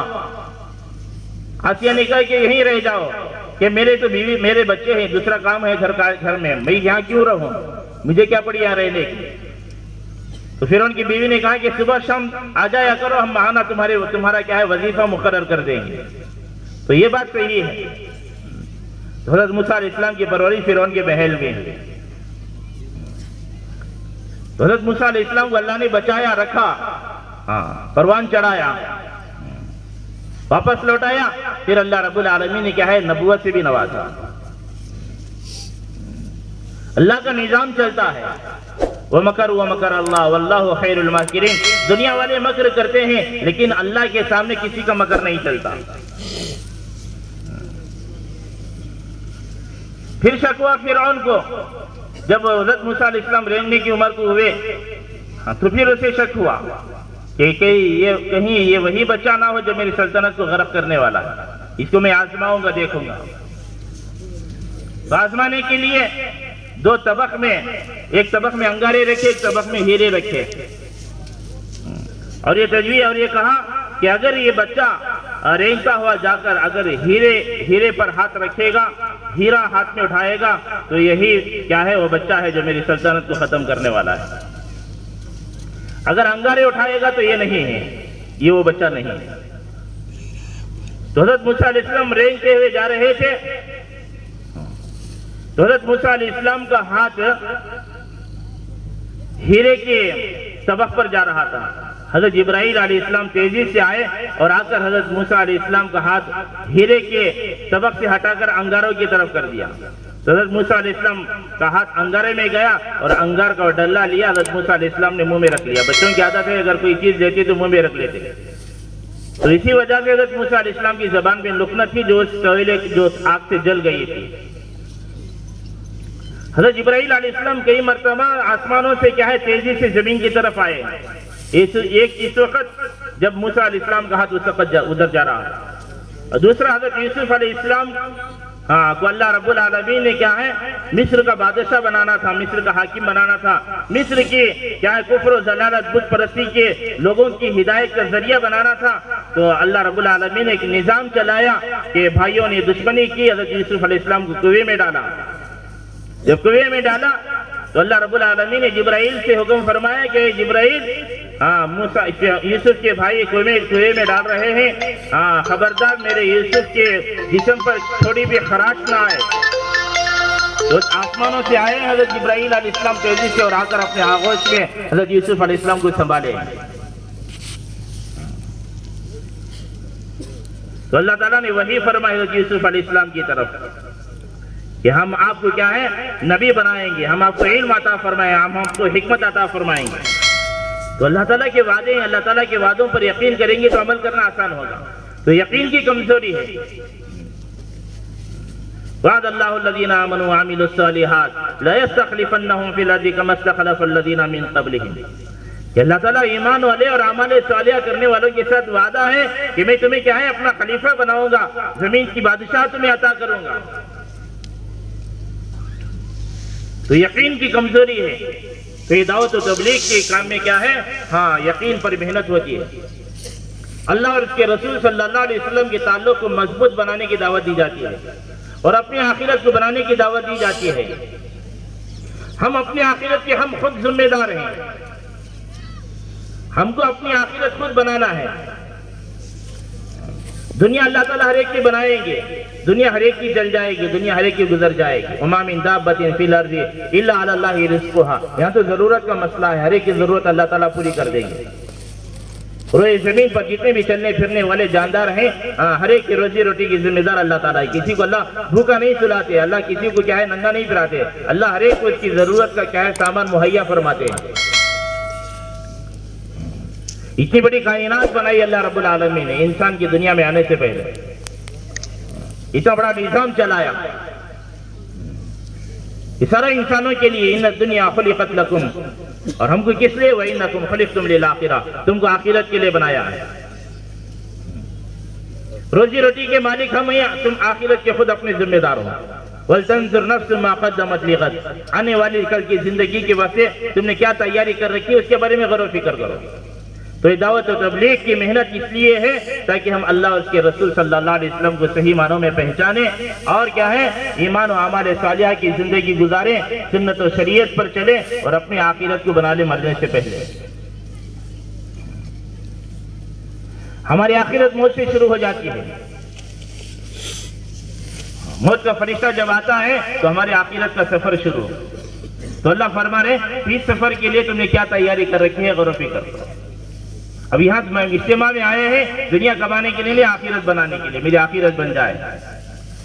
آسیہ نے کہا کہ یہیں رہ جاؤ، کہ میرے تو بیوی میرے بچے ہیں، دوسرا کام ہے گھر میں، میں یہاں کیوں رہوں، مجھے کیا پڑی یہاں رہنے کی۔ تو پھر ان کی بیوی نے کہا کہ صبح شام آ جایا کرو، ہم ماہانہ تمہارا کیا ہے وظیفہ مقرر کر دیں گے۔ تو یہ بات صحیح ہے۔ تو حضرت موسیٰ علیہ السلام کی پرورش فرعون کے محل میں، تو حضرت موسیٰ علیہ السلام کو اللہ نے بچایا رکھا، پروان چڑھایا، واپس لوٹایا، پھر اللہ رب العالمین نے کیا ہے نبوت سے بھی نوازا۔ اللہ کا نظام چلتا ہے، وَمَكَرُوا وَمَكَرَ اللَّهُ وَاللَّهُ خَيْرُ الْمَاكِرِينَ۔ دنیا والے مکر کرتے ہیں لیکن اللہ کے سامنے کسی کا مکر نہیں چلتا۔ پھر شکوا فرعون کو، جب حضرت موسیٰ علیہ السلام رینگنے کی عمر کو ہوئے تو پھر اسے شک ہوا کہ کہیں یہ وہی بچہ نہ ہو جو میری سلطنت کو غرق کرنے والا ہے، اس کو میں آزماؤں گا، دیکھوں گا۔ تو آزمانے کے لیے دو طبق میں، ایک طبق میں انگارے رکھے، ایک طبق میں ہیرے رکھے، اور یہ تجویز اور یہ کہا کہ اگر یہ بچہ رینگتا ہوا جا کر اگر ہیرے پر ہاتھ رکھے گا، ہیرا ہاتھ میں اٹھائے گا تو یہی کیا ہے وہ بچہ ہے جو میری سلطنت کو ختم کرنے والا ہے۔ اگر انگارے اٹھائے گا تو یہ نہیں ہے، یہ وہ بچہ نہیں ہے۔ تو حضرت موسیٰ علیہ السلام رینگتے ہوئے جا رہے تھے، تو حضرت موسیٰ علیہ السلام کا ہاتھ ہیرے کے طبق پر جا رہا تھا۔ حضرت جبرائیل علیہ السلام تیزی سے آئے اور آ کر حضرت موسیٰ علیہ السلام کا ہاتھ ہیرے کے طبق سے ہٹا کر انگاروں کی طرف کر دیا۔ تو حضرت موسیٰ علیہ السلام کا ہاتھ انگارے میں گیا اور انگار کا ڈلہ لیا، حضرت موسیٰ علیہ السلام نے منہ میں رکھ لیا۔ بچوں کی عادت ہے اگر کوئی چیز دیتی تو منہ میں رکھ لیتے، تو اسی وجہ سے حضرت موسیٰ علیہ السلام کی زبان میں لکنت تھی جو جو آگ سے جل گئی تھی۔ حضرت جبرائیل علیہ السلام کئی مرتبہ آسمانوں سے کیا ہے تیزی سے زمین کی طرف آئے، ایک اس وقت جب موسیٰ علیہ السلام کا ہاتھ اس وقت ادھر جا رہا ہے، اور دوسرا حضرت یوسف علیہ السلام کو اللہ رب العالمین نے کیا ہے مصر کا بادشاہ بنانا تھا، مصر کا حاکم بنانا تھا، مصر کی کیا ہے کفر و ضلالت بت پرستی کے لوگوں کی ہدایت کا ذریعہ بنانا تھا۔ تو اللہ رب العالمین نے ایک نظام چلایا کہ بھائیوں نے دشمنی کی، حضرت یوسف علیہ السلام کو کنویں میں ڈالا۔ جب کنویں میں ڈالا تو اللہ رب العالمین نے جبرائیل سے حکم فرمایا کہ جبرائیل یوسف کے بھائی کنویں میں ڈال رہے ہیں، خبردار میرے یوسف کے جسم پر تھوڑی بھی خراش نہ آئے۔ تو آسمانوں سے آئے حضرت جبرائیل علیہ السلام تیزی سے اور آ کر اپنے آغوش میں حضرت یوسف علیہ السلام کو سنبھالے۔ تو اللہ تعالیٰ نے وحی فرمائی حضرت یوسف علیہ السلام کی طرف کہ ہم آپ کو کیا ہے نبی بنائیں گے، ہم آپ کو علم عطا فرمائیں، ہم آپ کو حکمت عطا فرمائیں گے. تو اللہ تعالیٰ کے وعدے ہیں، اللہ تعالیٰ کے وعدوں پر یقین کریں گے تو عمل کرنا آسان ہوگا. تو یقین کی کمزوری ہے. وعد اللہ الذین آمنوا وعملوا الصالحات لَيَسْتَخْلِفَنَّهُمْ فِي الْأَرْضِ كَمَا اسْتَخْلَفَ الَّذِينَ مِن قَبْلِهِمْ. کہ اللہ تعالیٰ ایمان والے اور اعمال صالحہ کرنے والوں کے ساتھ وعدہ ہے کہ میں تمہیں کیا ہے اپنا خلیفہ بناؤں گا، زمین کی بادشاہ تمہیں عطا کروں گا. تو یقین کی کمزوری ہے. تو یہ دعوت و تبلیغ کے کام میں کیا ہے؟ ہاں، یقین پر محنت ہوتی ہے. اللہ اور اس کے رسول صلی اللہ علیہ وسلم کے تعلق کو مضبوط بنانے کی دعوت دی جاتی ہے اور اپنی آخرت کو بنانے کی دعوت دی جاتی ہے. ہم اپنی آخرت کے ہم خود ذمہ دار ہیں. ہم کو اپنی آخرت خود بنانا ہے. دنیا اللہ تعالیٰ ہر ایک کی بنائیں گے، دنیا ہر ایک کی جل جائے گی، دنیا ہر ایک کی گزر جائے گی. وما من دابۃ فی الارض الا علی اللہ رزقها. یہاں تو ضرورت کا مسئلہ ہے، ہر ایک کی ضرورت اللہ تعالیٰ پوری کر دیں گے. روئے زمین پر جتنے بھی چلنے پھرنے والے جاندار ہیں، ہر ایک کی روزی روٹی کی ذمہ دار اللہ تعالیٰ ہے. کسی کو اللہ بھوکا نہیں سلاتے، اللہ کسی کو کیا ہے ننگا نہیں پھراتے. اللہ ہر ایک کو اس کی ضرورت کا کیا ہے سامان مہیا فرماتے ہیں. اتنی بڑی کائنات بنائی اللہ رب العالمین نے انسان کی دنیا میں آنے سے پہلے. اتنا بڑا نظام چلایا یہ سارا انسانوں کے لیے. ان الدنیا خلقت لکم، اور ہم کو کس لیے؟ وَإِنَّكُمْ خَلِقْتُمْ لِلْآخِرَةِ، تم کو آخرت کے لیے بنایا ہے. روزی روٹی کے مالک ہم ہیں، تم آخرت کے خود اپنے ذمہ دار ہو. وَلْتَنْظُرْ نَفْسٌ مَا قَدَّمَتْ لِغَدٍ، آنے والی کل کی زندگی کے واسطے تم نے کیا تیاری کر رکھی ہے اس کے بارے میں غور و فکر کرو. تو یہ دعوت و تبلیغ کی محنت اس لیے ہے تاکہ ہم اللہ اور اس کے رسول صلی اللہ علیہ وسلم کو صحیح معنوں میں پہچانیں اور کیا ہے ایمان و اعمال صالحہ کی زندگی گزاریں، سنت و شریعت پر چلیں اور اپنی آخرت کو بنا لیں مرنے سے پہلے. ہماری آخرت موت سے شروع ہو جاتی ہے. موت کا فرشتہ جب آتا ہے تو ہماری آخرت کا سفر شروع. تو اللہ فرما رہے اس سفر کے لیے تم نے کیا تیاری کر رکھی ہے، غور و فکر کرو. اب یہاں اجتماع میں آئے ہیں دنیا کمانے کے لیے، آخرت بنانے کے لیے. میری آخرت بن جائے،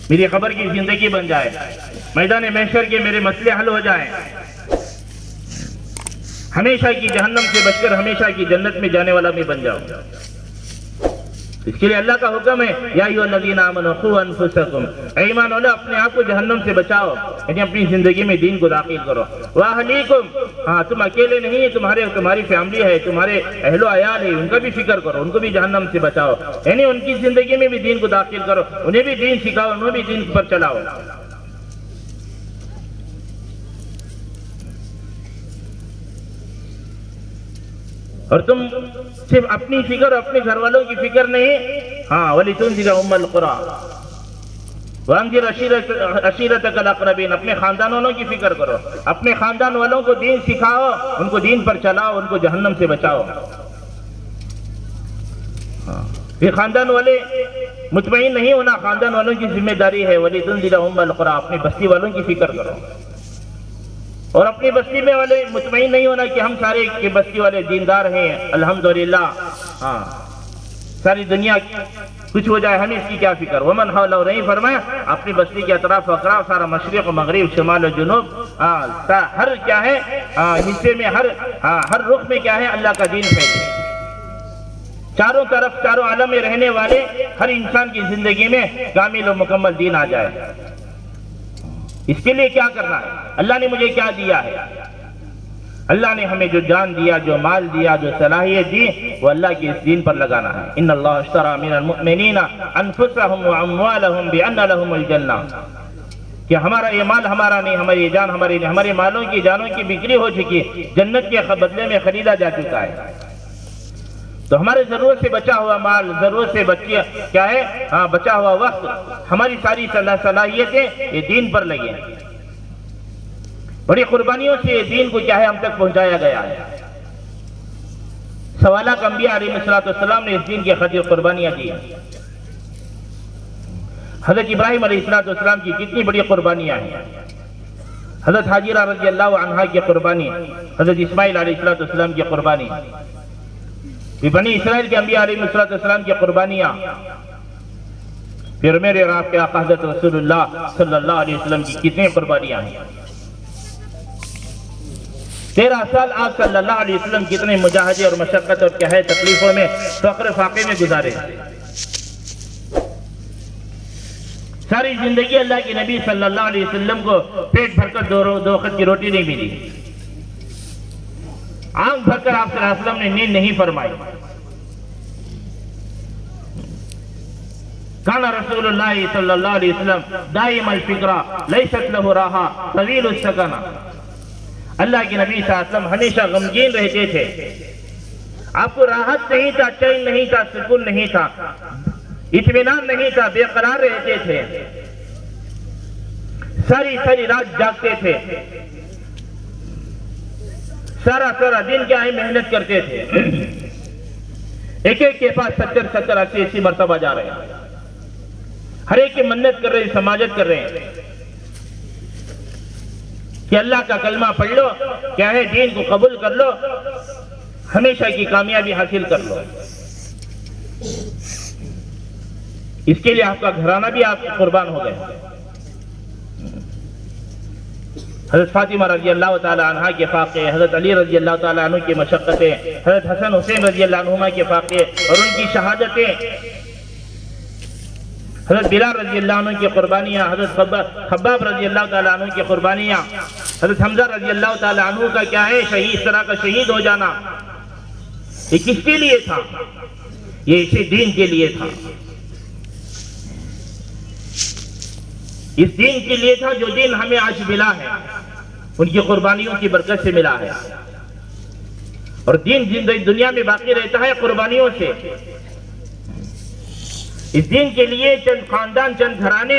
میری قبر کی زندگی بن جائے، میدان محشر کے میرے مسئلے حل ہو جائیں، ہمیشہ کی جہنم سے بچ کر ہمیشہ کی جنت میں جانے والا میں بن جاؤں. اس کے لیے اللہ کا حکم ہے یا ایھا الذین آمنوا قوا انفسکم، اے ایمان والو اپنے آپ کو جہنم سے بچاؤ، یعنی اپنی زندگی میں دین کو داخل کرو. واہلیکم، ہاں تم اکیلے نہیں، تمہاری فیملی ہے، تمہارے اہل و عیال ہے، ان کا بھی فکر کرو، ان کو بھی جہنم سے بچاؤ، یعنی ان کی زندگی میں بھی دین کو داخل کرو، انہیں بھی دین سکھاؤ، انہیں بھی دین پر چلاؤ. اور تم صرف اپنی فکر اپنے گھر والوں کی فکر نہیں، ہاں وَلِتُنذِرَ أُمَّ الْقُرَىٰ وَأَنذِرْ عَشِيرَتَكَ الْأَقْرَبِينَ، اپنے خاندان والوں کی فکر کرو، اپنے خاندان والوں کو دین سکھاؤ، ان کو دین پر چلاؤ، ان کو جہنم سے بچاؤ. یہ خاندان والے مطمئن نہیں ہونا، خاندان والوں کی ذمہ داری ہے. وَلِتُنذِرَ أُمَّ الْقُرَىٰ، اپنی بستی والوں کی فکر کرو. اور اپنی بستی میں والے مطمئن نہیں ہونا کہ ہم سارے کے بستی والے دیندار ہیں الحمدللہ، ہاں ساری دنیا کچھ ہو جائے ہمیں اس کی کیا فکر. ومن حولہ، نہیں فرمایا اپنی بستی کے اطراف اقراف سارا مشرق و مغرب شمال و جنوب، ہر کیا ہے حصے میں ہر رخ میں کیا ہے اللہ کا دین پھیلے. چاروں طرف چاروں عالم میں رہنے والے ہر انسان کی زندگی میں کامل و مکمل دین آ جائے. اس کے لیے کیا کرنا ہے؟ اللہ نے مجھے کیا دیا ہے؟ اللہ نے ہمیں جو جان دیا، جو مال دیا، جو صلاحیت دی، وہ اللہ کے اس دین پر لگانا ہے. ان اللہ اشترى من المؤمنین انفسهم واموالهم بان لهم الجنہ، کہ ہمارا یہ مال ہمارا نہیں، ہماری یہ جان ہماری نہیں، ہمارے مالوں کی جانوں کی بکری ہو چکی، جنت کے بدلے میں خریدا جا چکا ہے. تو ہمارے ضرورت سے بچا ہوا مال، ضرورت سے کیا ہے بچا ہوا وقت، ہماری ساری صلاحیتیں یہ دین پر لگے. بڑی قربانیوں سے یہ دین کو کیا ہے ہم تک پہنچایا گیا ہے. سوالات انبیاء علیہ السلام نے اس دین کی خاطر قربانیاں دی. حضرت ابراہیم علیہ السلام کی کتنی بڑی قربانیاں ہیں. حضرت حاجرہ رضی اللہ عنہا کی قربانی، حضرت اسماعیل علیہ السلام کی قربانی، بنی اسرائیل کے انبیاء علیہ السلام کی قربانیاں، پھر میرے اور آپ کے آقا حضرت رسول اللہ صلی اللہ علیہ وسلم کی کتنی قربانیاں ہیں. 13 سال آپ صلی اللہ علیہ وسلم کتنے مجاہدے اور مشقت اور کیا ہے تکلیفوں میں فقر فاقے میں گزارے. ساری زندگی اللہ کے نبی صلی اللہ علیہ وسلم کو پیٹ بھر کر دو وقت کی روٹی نہیں ملی. آنکھ بھر کر آپ صلی اللہ علیہ وسلم نے نیند نہیں فرمائی. کان رسول اللہ صلی اللہ علیہ وسلم دائم الفکرہ لیست لہ راحہ طویل السکنہ. اللہ کے نبی صلی اللہ علیہ وسلم ہمیشہ غمگین رہتے تھے. آپ کو راحت نہیں تھا، چین نہیں تھا، سکون نہیں تھا، اطمینان نہیں تھا، بے قرار رہتے تھے. ساری رات جاگتے تھے، سارا دن کیا ہے محنت کرتے تھے. ایک کے پاس 70 80 مرتبہ جا رہے ہیں. ہر ایک کی منت کر رہے ہیں، سماجت کر رہے ہیں کہ اللہ کا کلمہ پڑھ لو، کیا ہے دین کو قبول کر لو، ہمیشہ کی کامیابی حاصل کر لو. اس کے لیے آپ کا گھرانہ بھی آپ قربان ہو گئے. حضرت فاطمہ رضی اللہ تعالی عنہ کے فاقے، حضرت علی رضی اللہ تعالی عنہ کی مشقتیں، حضرت حسن حسین رضی اللہ عنہما کے فاقے اور ان کی شہادتیں، حضرت بلال رضی اللہ عنہ کی قربانیاں، حضرت خباب رضی اللہ تعالیٰ عنہ کی قربانیاں، حضرت حمزہ رضی اللہ تعالیٰ عنہ کا کیا ہے اس طرح کا شہید ہو جانا، یہ کس کے لیے تھا؟ یہ اسی دین کے لیے تھا. اس دین کے لیے تھا جو دین ہمیں آج ملا ہے، ان کی قربانیوں کی برکت سے ملا ہے. اور دین دنیا میں باقی رہتا ہے قربانیوں سے. اس دین کے لیے چند خاندان، چند گھرانے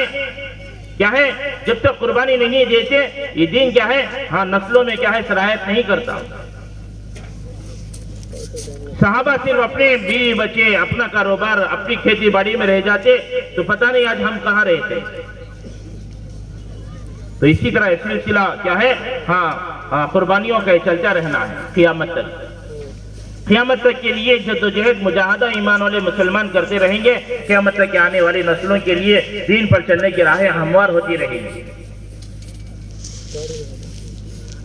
کیا ہے جب تک قربانی نہیں دیتے، یہ دین کیا ہے نسلوں میں کیا ہے سرایت نہیں کرتا. صحابہ صرف اپنے بیوی بچے، اپنا کاروبار، اپنی کھیتی باڑی میں رہ جاتے تو پتہ نہیں آج ہم کہاں رہتے. تو اسی طرح سلسلہ کیا ہے قربانیوں کا چلتا رہنا ہے قیامت تک. قیامت تک کے لیے جدوجہد مجاہدہ ایمان والے مسلمان کرتے رہیں گے. قیامت تک آنے والی نسلوں کے لیے دین پر چلنے کی راہیں ہموار ہوتی رہیں گی.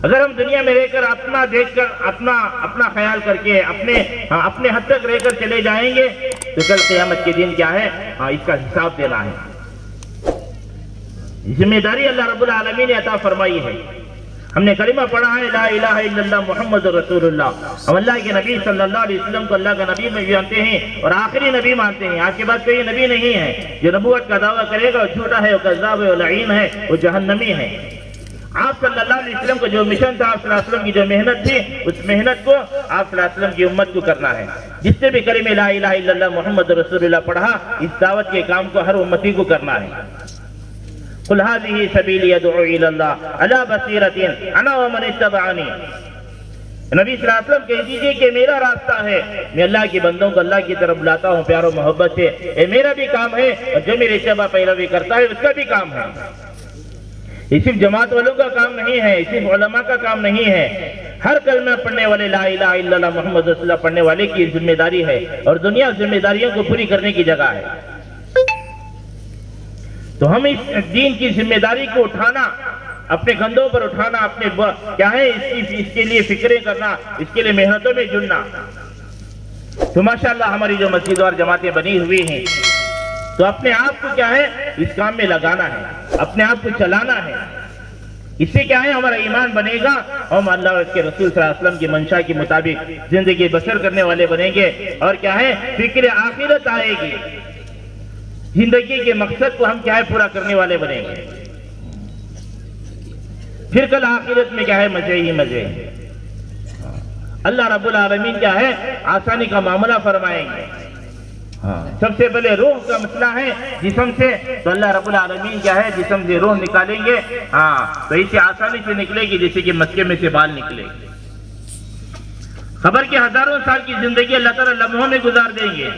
اگر ہم دنیا میں رہ کر اپنا دیکھ کر اپنا خیال کر کے اپنے حد تک رہ کر چلے جائیں گے تو کل قیامت کے دن کیا ہے اس کا حساب دینا ہے. ذمہ داری اللہ رب العالمین نے عطا فرمائی ہے. ہم نے کلمہ پڑھا ہے لا الہ الا اللہ محمد رسول اللہ. ہم اللہ کے نبی صلی اللہ علیہ وسلم کو اللہ کا نبی میں مانتے ہیں اور آخری نبی مانتے ہیں. آج کے بعد کوئی نبی نہیں ہے. جو نبوت کا دعویٰ کرے گا وہ جھوٹا ہے، وہ کذاب ہے، وہ لعین ہے، وہ جہنمی ہے. آپ صلی اللہ علیہ وسلم کا جو مشن تھا، آپ صلی اللہ علیہ وسلم کی جو محنت تھی، اس محنت کو آپ صلی اللہ علیہ وسلم کی امت کو کرنا ہے. جس نے بھی کلمہ لا الہ الا اللہ محمد رسول اللہ پڑھا، اس دعوت کے کام کو ہر امتی کو کرنا ہے. قل هذه سبیلی ادعو الی اللہ علی بصیرۃ انا ومن اتبعنی. نبی صلی اللہ علیہ وسلم کہہ دیجئے کہ میرا راستہ ہے، میں اللہ کے بندوں کو اللہ کی طرف بلاتا ہوں پیار و محبت سے. یہ میرا بھی کام ہے اور جو میرے اتباع پیروی کرتا ہے اس کا بھی کام ہے. یہ صرف جماعت والوں کا کام نہیں ہے، صرف علماء کا کام نہیں ہے. ہر کلمہ پڑھنے والے لا الہ الا اللہ محمد رسول اللہ پڑھنے والے کی ذمہ داری ہے اور دنیا ذمہ داریوں کو پوری کرنے کی جگہ ہے. تو ہم اس دین کی ذمہ داری کو اٹھانا، اپنے کندھوں پر اٹھانا، اپنے کیا ہے اس کے لیے فکریں کرنا، اس کے لیے محنتوں میں جڑنا. تو ماشاءاللہ ہماری جو مسجد اور جماعتیں بنی ہوئی ہیں تو اپنے آپ کو کیا ہے اس کام میں لگانا ہے، اپنے آپ کو چلانا ہے. اس سے کیا ہے ہمارا ایمان بنے گا، ہم اللہ اور اس کے رسول صلی اللہ علیہ وسلم کی منشا کے مطابق زندگی بسر کرنے والے بنیں گے. اور کیا ہے فکر آخرت آئے گی، زندگی کے مقصد کو ہم کیا ہے پورا کرنے والے بنیں گے. پھر کل آخرت میں کیا ہے مزے ہی مزے. اللہ رب العالمین کیا ہے آسانی کا معاملہ فرمائیں گے. سب سے پہلے روح کا مسئلہ ہے جسم سے، تو اللہ رب العالمین کیا ہے جسم سے روح نکالیں گے. تو اسے آسانی سے نکلے گی جیسے کہ مسکے میں سے بال نکلے. خبر کے ہزاروں سال کی زندگی اللہ تعالیٰ لمحوں میں گزار دیں گے،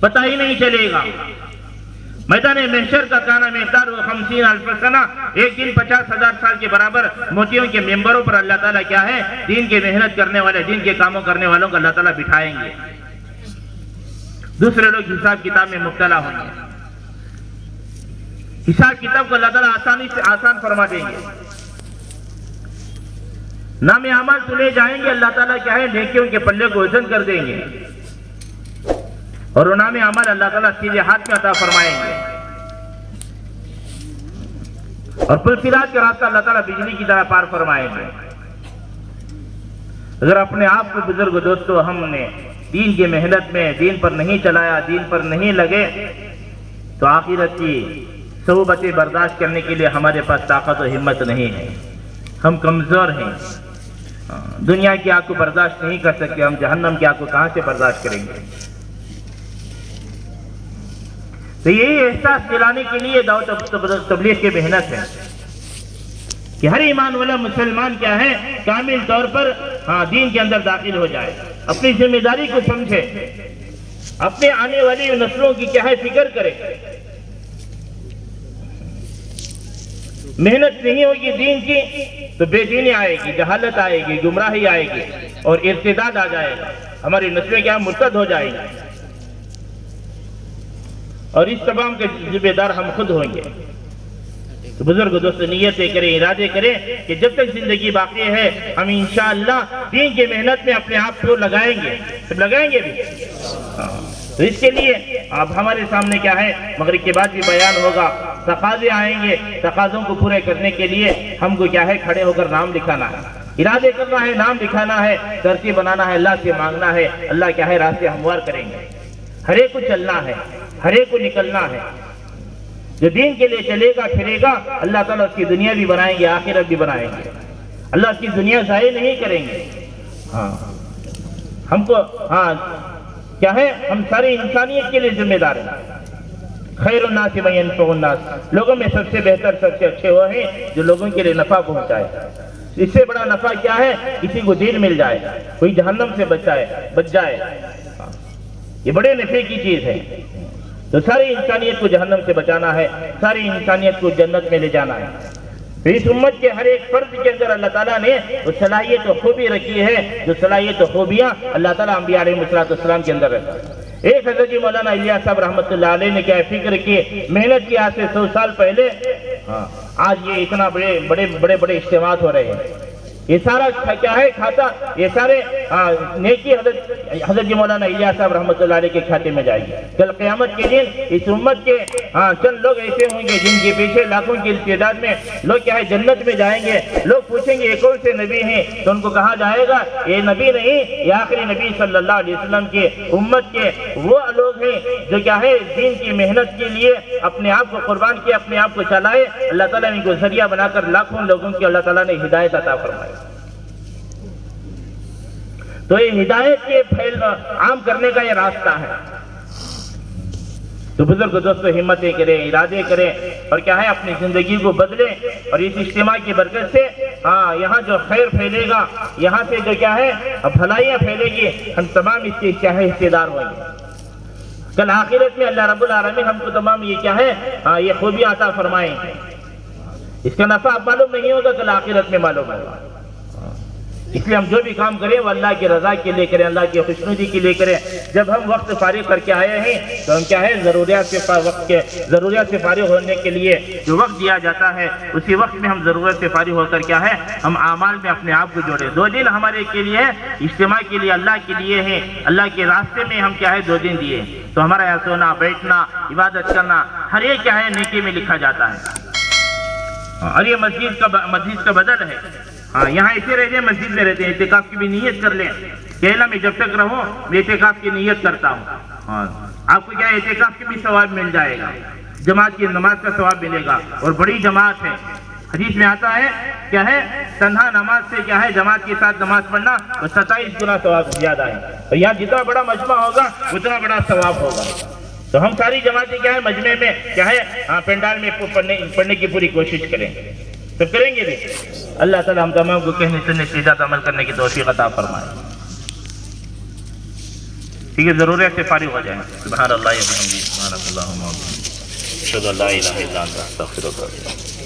پتہ ہی نہیں چلے گا. میدان محشر کا کانا مقدار 50,000 سنہ، ایک دن 50,000 سال کے برابر موتیوں کے ممبروں پر اللہ تعالیٰ کیا ہے دین کے محنت کرنے والے، دین کے کاموں کرنے والوں کو اللہ تعالیٰ بٹھائیں گے. دوسرے لوگ حساب کتاب میں مبتلا ہوں گے. حساب کتاب کو اللہ تعالیٰ آسانی سے آسان فرما دیں گے. نام اعمال سنے جائیں گے, اللہ تعالیٰ کیا ہے نیکیوں کے پلے کو وزن کر دیں گے, اور وہ نام اعمال اللہ تعالیٰ سیدھے ہاتھ میں عطا فرمائیں گے, اور پلسرات کا راستہ اللہ تعالیٰ بجلی کی طرح پار فرمائیں گے. اگر اپنے آپ کو بزرگ دوستو ہم نے دین کی محنت میں دین پر نہیں چلایا, دین پر نہیں لگے, تو آخرت کی صعوبتیں برداشت کرنے کے لیے ہمارے پاس طاقت و ہمت نہیں ہے. ہم کمزور ہیں, دنیا کی آگ کو برداشت نہیں کر سکتے, ہم جہنم کی آگ کو کہاں سے برداشت کریں گے؟ تو یہی احساس دلانے کے لیے دعوت تبلیغ کی محنت ہے کہ ہر ایمان والا مسلمان کیا ہے کامل طور پر دین کے اندر داخل ہو جائے, اپنی ذمہ داری کو سمجھے, اپنے آنے والی نسلوں کی کیا ہے فکر کرے. محنت نہیں ہوگی دین کی تو بے دینی آئے گی, جہالت آئے گی, گمراہی آئے گی, اور ارتداد آ جائے گا, ہماری نسلیں کیا مرتد ہو جائیں گی, اور اس تمام کے ذمہ دار ہم خود ہوں گے. تو بزرگ دوست نیتیں کریں, ارادے کریں کہ جب تک زندگی باقی ہے ہم انشاءاللہ دین کی محنت میں اپنے آپ کو لگائیں گے, سب لگائیں گے بھی. تو اس کے لیے اب ہمارے سامنے کیا ہے مغرب کے بعد بھی بیان ہوگا, تقاضے آئیں گے, تقاضوں کو پورے کرنے کے لیے ہم کو کیا ہے کھڑے ہو کر نام لکھانا ہے, ارادے کرنا ہے, نام لکھانا ہے, ترتیب بنانا ہے, اللہ سے مانگنا ہے, اللہ کیا ہے راستے ہموار کریں گے. ہر ایک کو چلنا ہے, ہر ایک کو نکلنا ہے. جو دین کے لیے چلے گا پھرے گا اللہ تعالیٰ اس کی دنیا بھی بنائیں گے, آخرت بھی بنائیں گے. اللہ اس کی دنیا ضائع نہیں کریں گے. ہم کو کیا ہے ہم ساری انسانیت کے لیے ذمہ دار ہیں. خیر الناس من ينفع الناس, لوگوں میں سب سے بہتر سب سے اچھے وہ ہیں جو لوگوں کے لیے نفع پہنچائے. اس سے بڑا نفع کیا ہے کسی کو دین مل جائے, کوئی جہنم سے بچ جائے, یہ بڑے نفع کی چیز ہے. تو ساری انسانیت کو جہنم سے بچانا ہے, ساری انسانیت کو جنت میں لے جانا ہے. تو اس امت کے ہر ایک فرد کے اندر اللہ تعالیٰ نے وہ صلاحیت و خوبی رکھی ہے, جو صلاحیت و خوبیاں اللہ تعالیٰ انبیاء علیہ السلام کے اندر رکھا ہے. ایک حضرت مولانا الیاس صاحب رحمۃ اللہ علیہ نے کیا فکر کی, محنت کی آج سے 100 سال پہلے, آج یہ اتنا بڑے بڑے اجتماعات ہو رہے ہیں. یہ سارا کیا ہے کھاتا, یہ سارے نیکی حضرت مولانا الیاس صاحب رحمۃ اللہ علیہ کے کھاتے میں جائے گی. کل قیامت کے دن اس امت کے چند لوگ ایسے ہوں گے جن کے پیچھے لاکھوں کی تعداد میں لوگ کیا ہے جنت میں جائیں گے. لوگ پوچھیں گے یہ کون سے نبی ہیں, تو ان کو کہا جائے گا یہ نبی نہیں, یہ آخری نبی صلی اللہ علیہ وسلم کے امت کے وہ لوگ ہیں جو کیا ہے دین کی محنت کے لیے اپنے آپ کو قربان کیا, اپنے آپ کو چلائے. اللہ تعالیٰ نے ان کو ذریعہ بنا کر لاکھوں لوگوں کی اللہ تعالیٰ نے ہدایت عطا فرمائی. تو یہ ہدایت کے عام کرنے کا یہ راستہ ہے. تو بزرگ دوستو ہمتیں کریں, ارادے کریں, اور کیا ہے اپنی زندگی کو بدلیں. اور اس اجتماع کی برکت سے یہاں جو خیر پھیلے گا, یہاں سے جو کیا ہے بھلائیاں پھیلے گی, ہم تمام اس کے کیا ہے حصے دار ہوں گے. کل آخرت میں اللہ رب العالمین ہم کو تمام یہ کیا ہے یہ خوبیاں عطا فرمائیں گے. اس کا نفع اب معلوم نہیں ہوگا, کل آخرت میں معلوم ہوگا. اس لیے ہم جو بھی کام کریں وہ اللہ کی رضا کے لیے کریں, اللہ کی خوشنودی کے لیے کریں. جب ہم وقت فارغ کر کے آئے ہیں تو ہم کیا ہے ضروریات سے فارغ ہونے کے لیے جو وقت دیا جاتا ہے اسی وقت میں ہم ضرورت سے فارغ ہو کر کیا ہے ہم اعمال میں اپنے آپ کو جوڑیں. 2 دن ہمارے کے لیے اجتماع کے لیے اللہ کے لیے ہیں, اللہ کے راستے میں ہم کیا ہے 2 دن دیے. تو ہمارا یہاں سونا, بیٹھنا, عبادت کرنا ہر ایک کیا ہے نیکی میں لکھا جاتا ہے. اور یہ مسجد کا بدل ہے. یہاں ایسے رہتے ہیں, مسجد میں رہتے ہیں, اعتکاف کی بھی نیت کر لیں. کہنا میں جب تک رہوں میں اعتکاف کی نیت کرتا ہوں. آپ کو کیا اعتکاف کی بھی ثواب مل جائے گا, جماعت کی نماز کا ثواب ملے گا, اور بڑی جماعت ہے. حدیث میں آتا ہے کیا ہے تنہا نماز سے کیا ہے جماعت کے ساتھ نماز پڑھنا 27 گنا ثواب زیادہ ہے. اور یہاں جتنا بڑا مجمع ہوگا اتنا بڑا ثواب ہوگا. تو ہم ساری جماعتیں کیا ہے مجمع میں کیا ہے پنڈال میں پڑھنے کی پوری کوشش کریں. تو کریں گے بھی. اللہ تعالیٰ ہم تمام کو کہنے سننے سے زیادہ عمل کرنے کی توفیق عطا فرمائے. ٹھیک ہے, ضرورت سے فارغ ہو جائیں. سبحان اللہ و بحمدہ, سبحانک اللہم و بحمدک, اشہد ان لا الہ الا انت, استغفرک.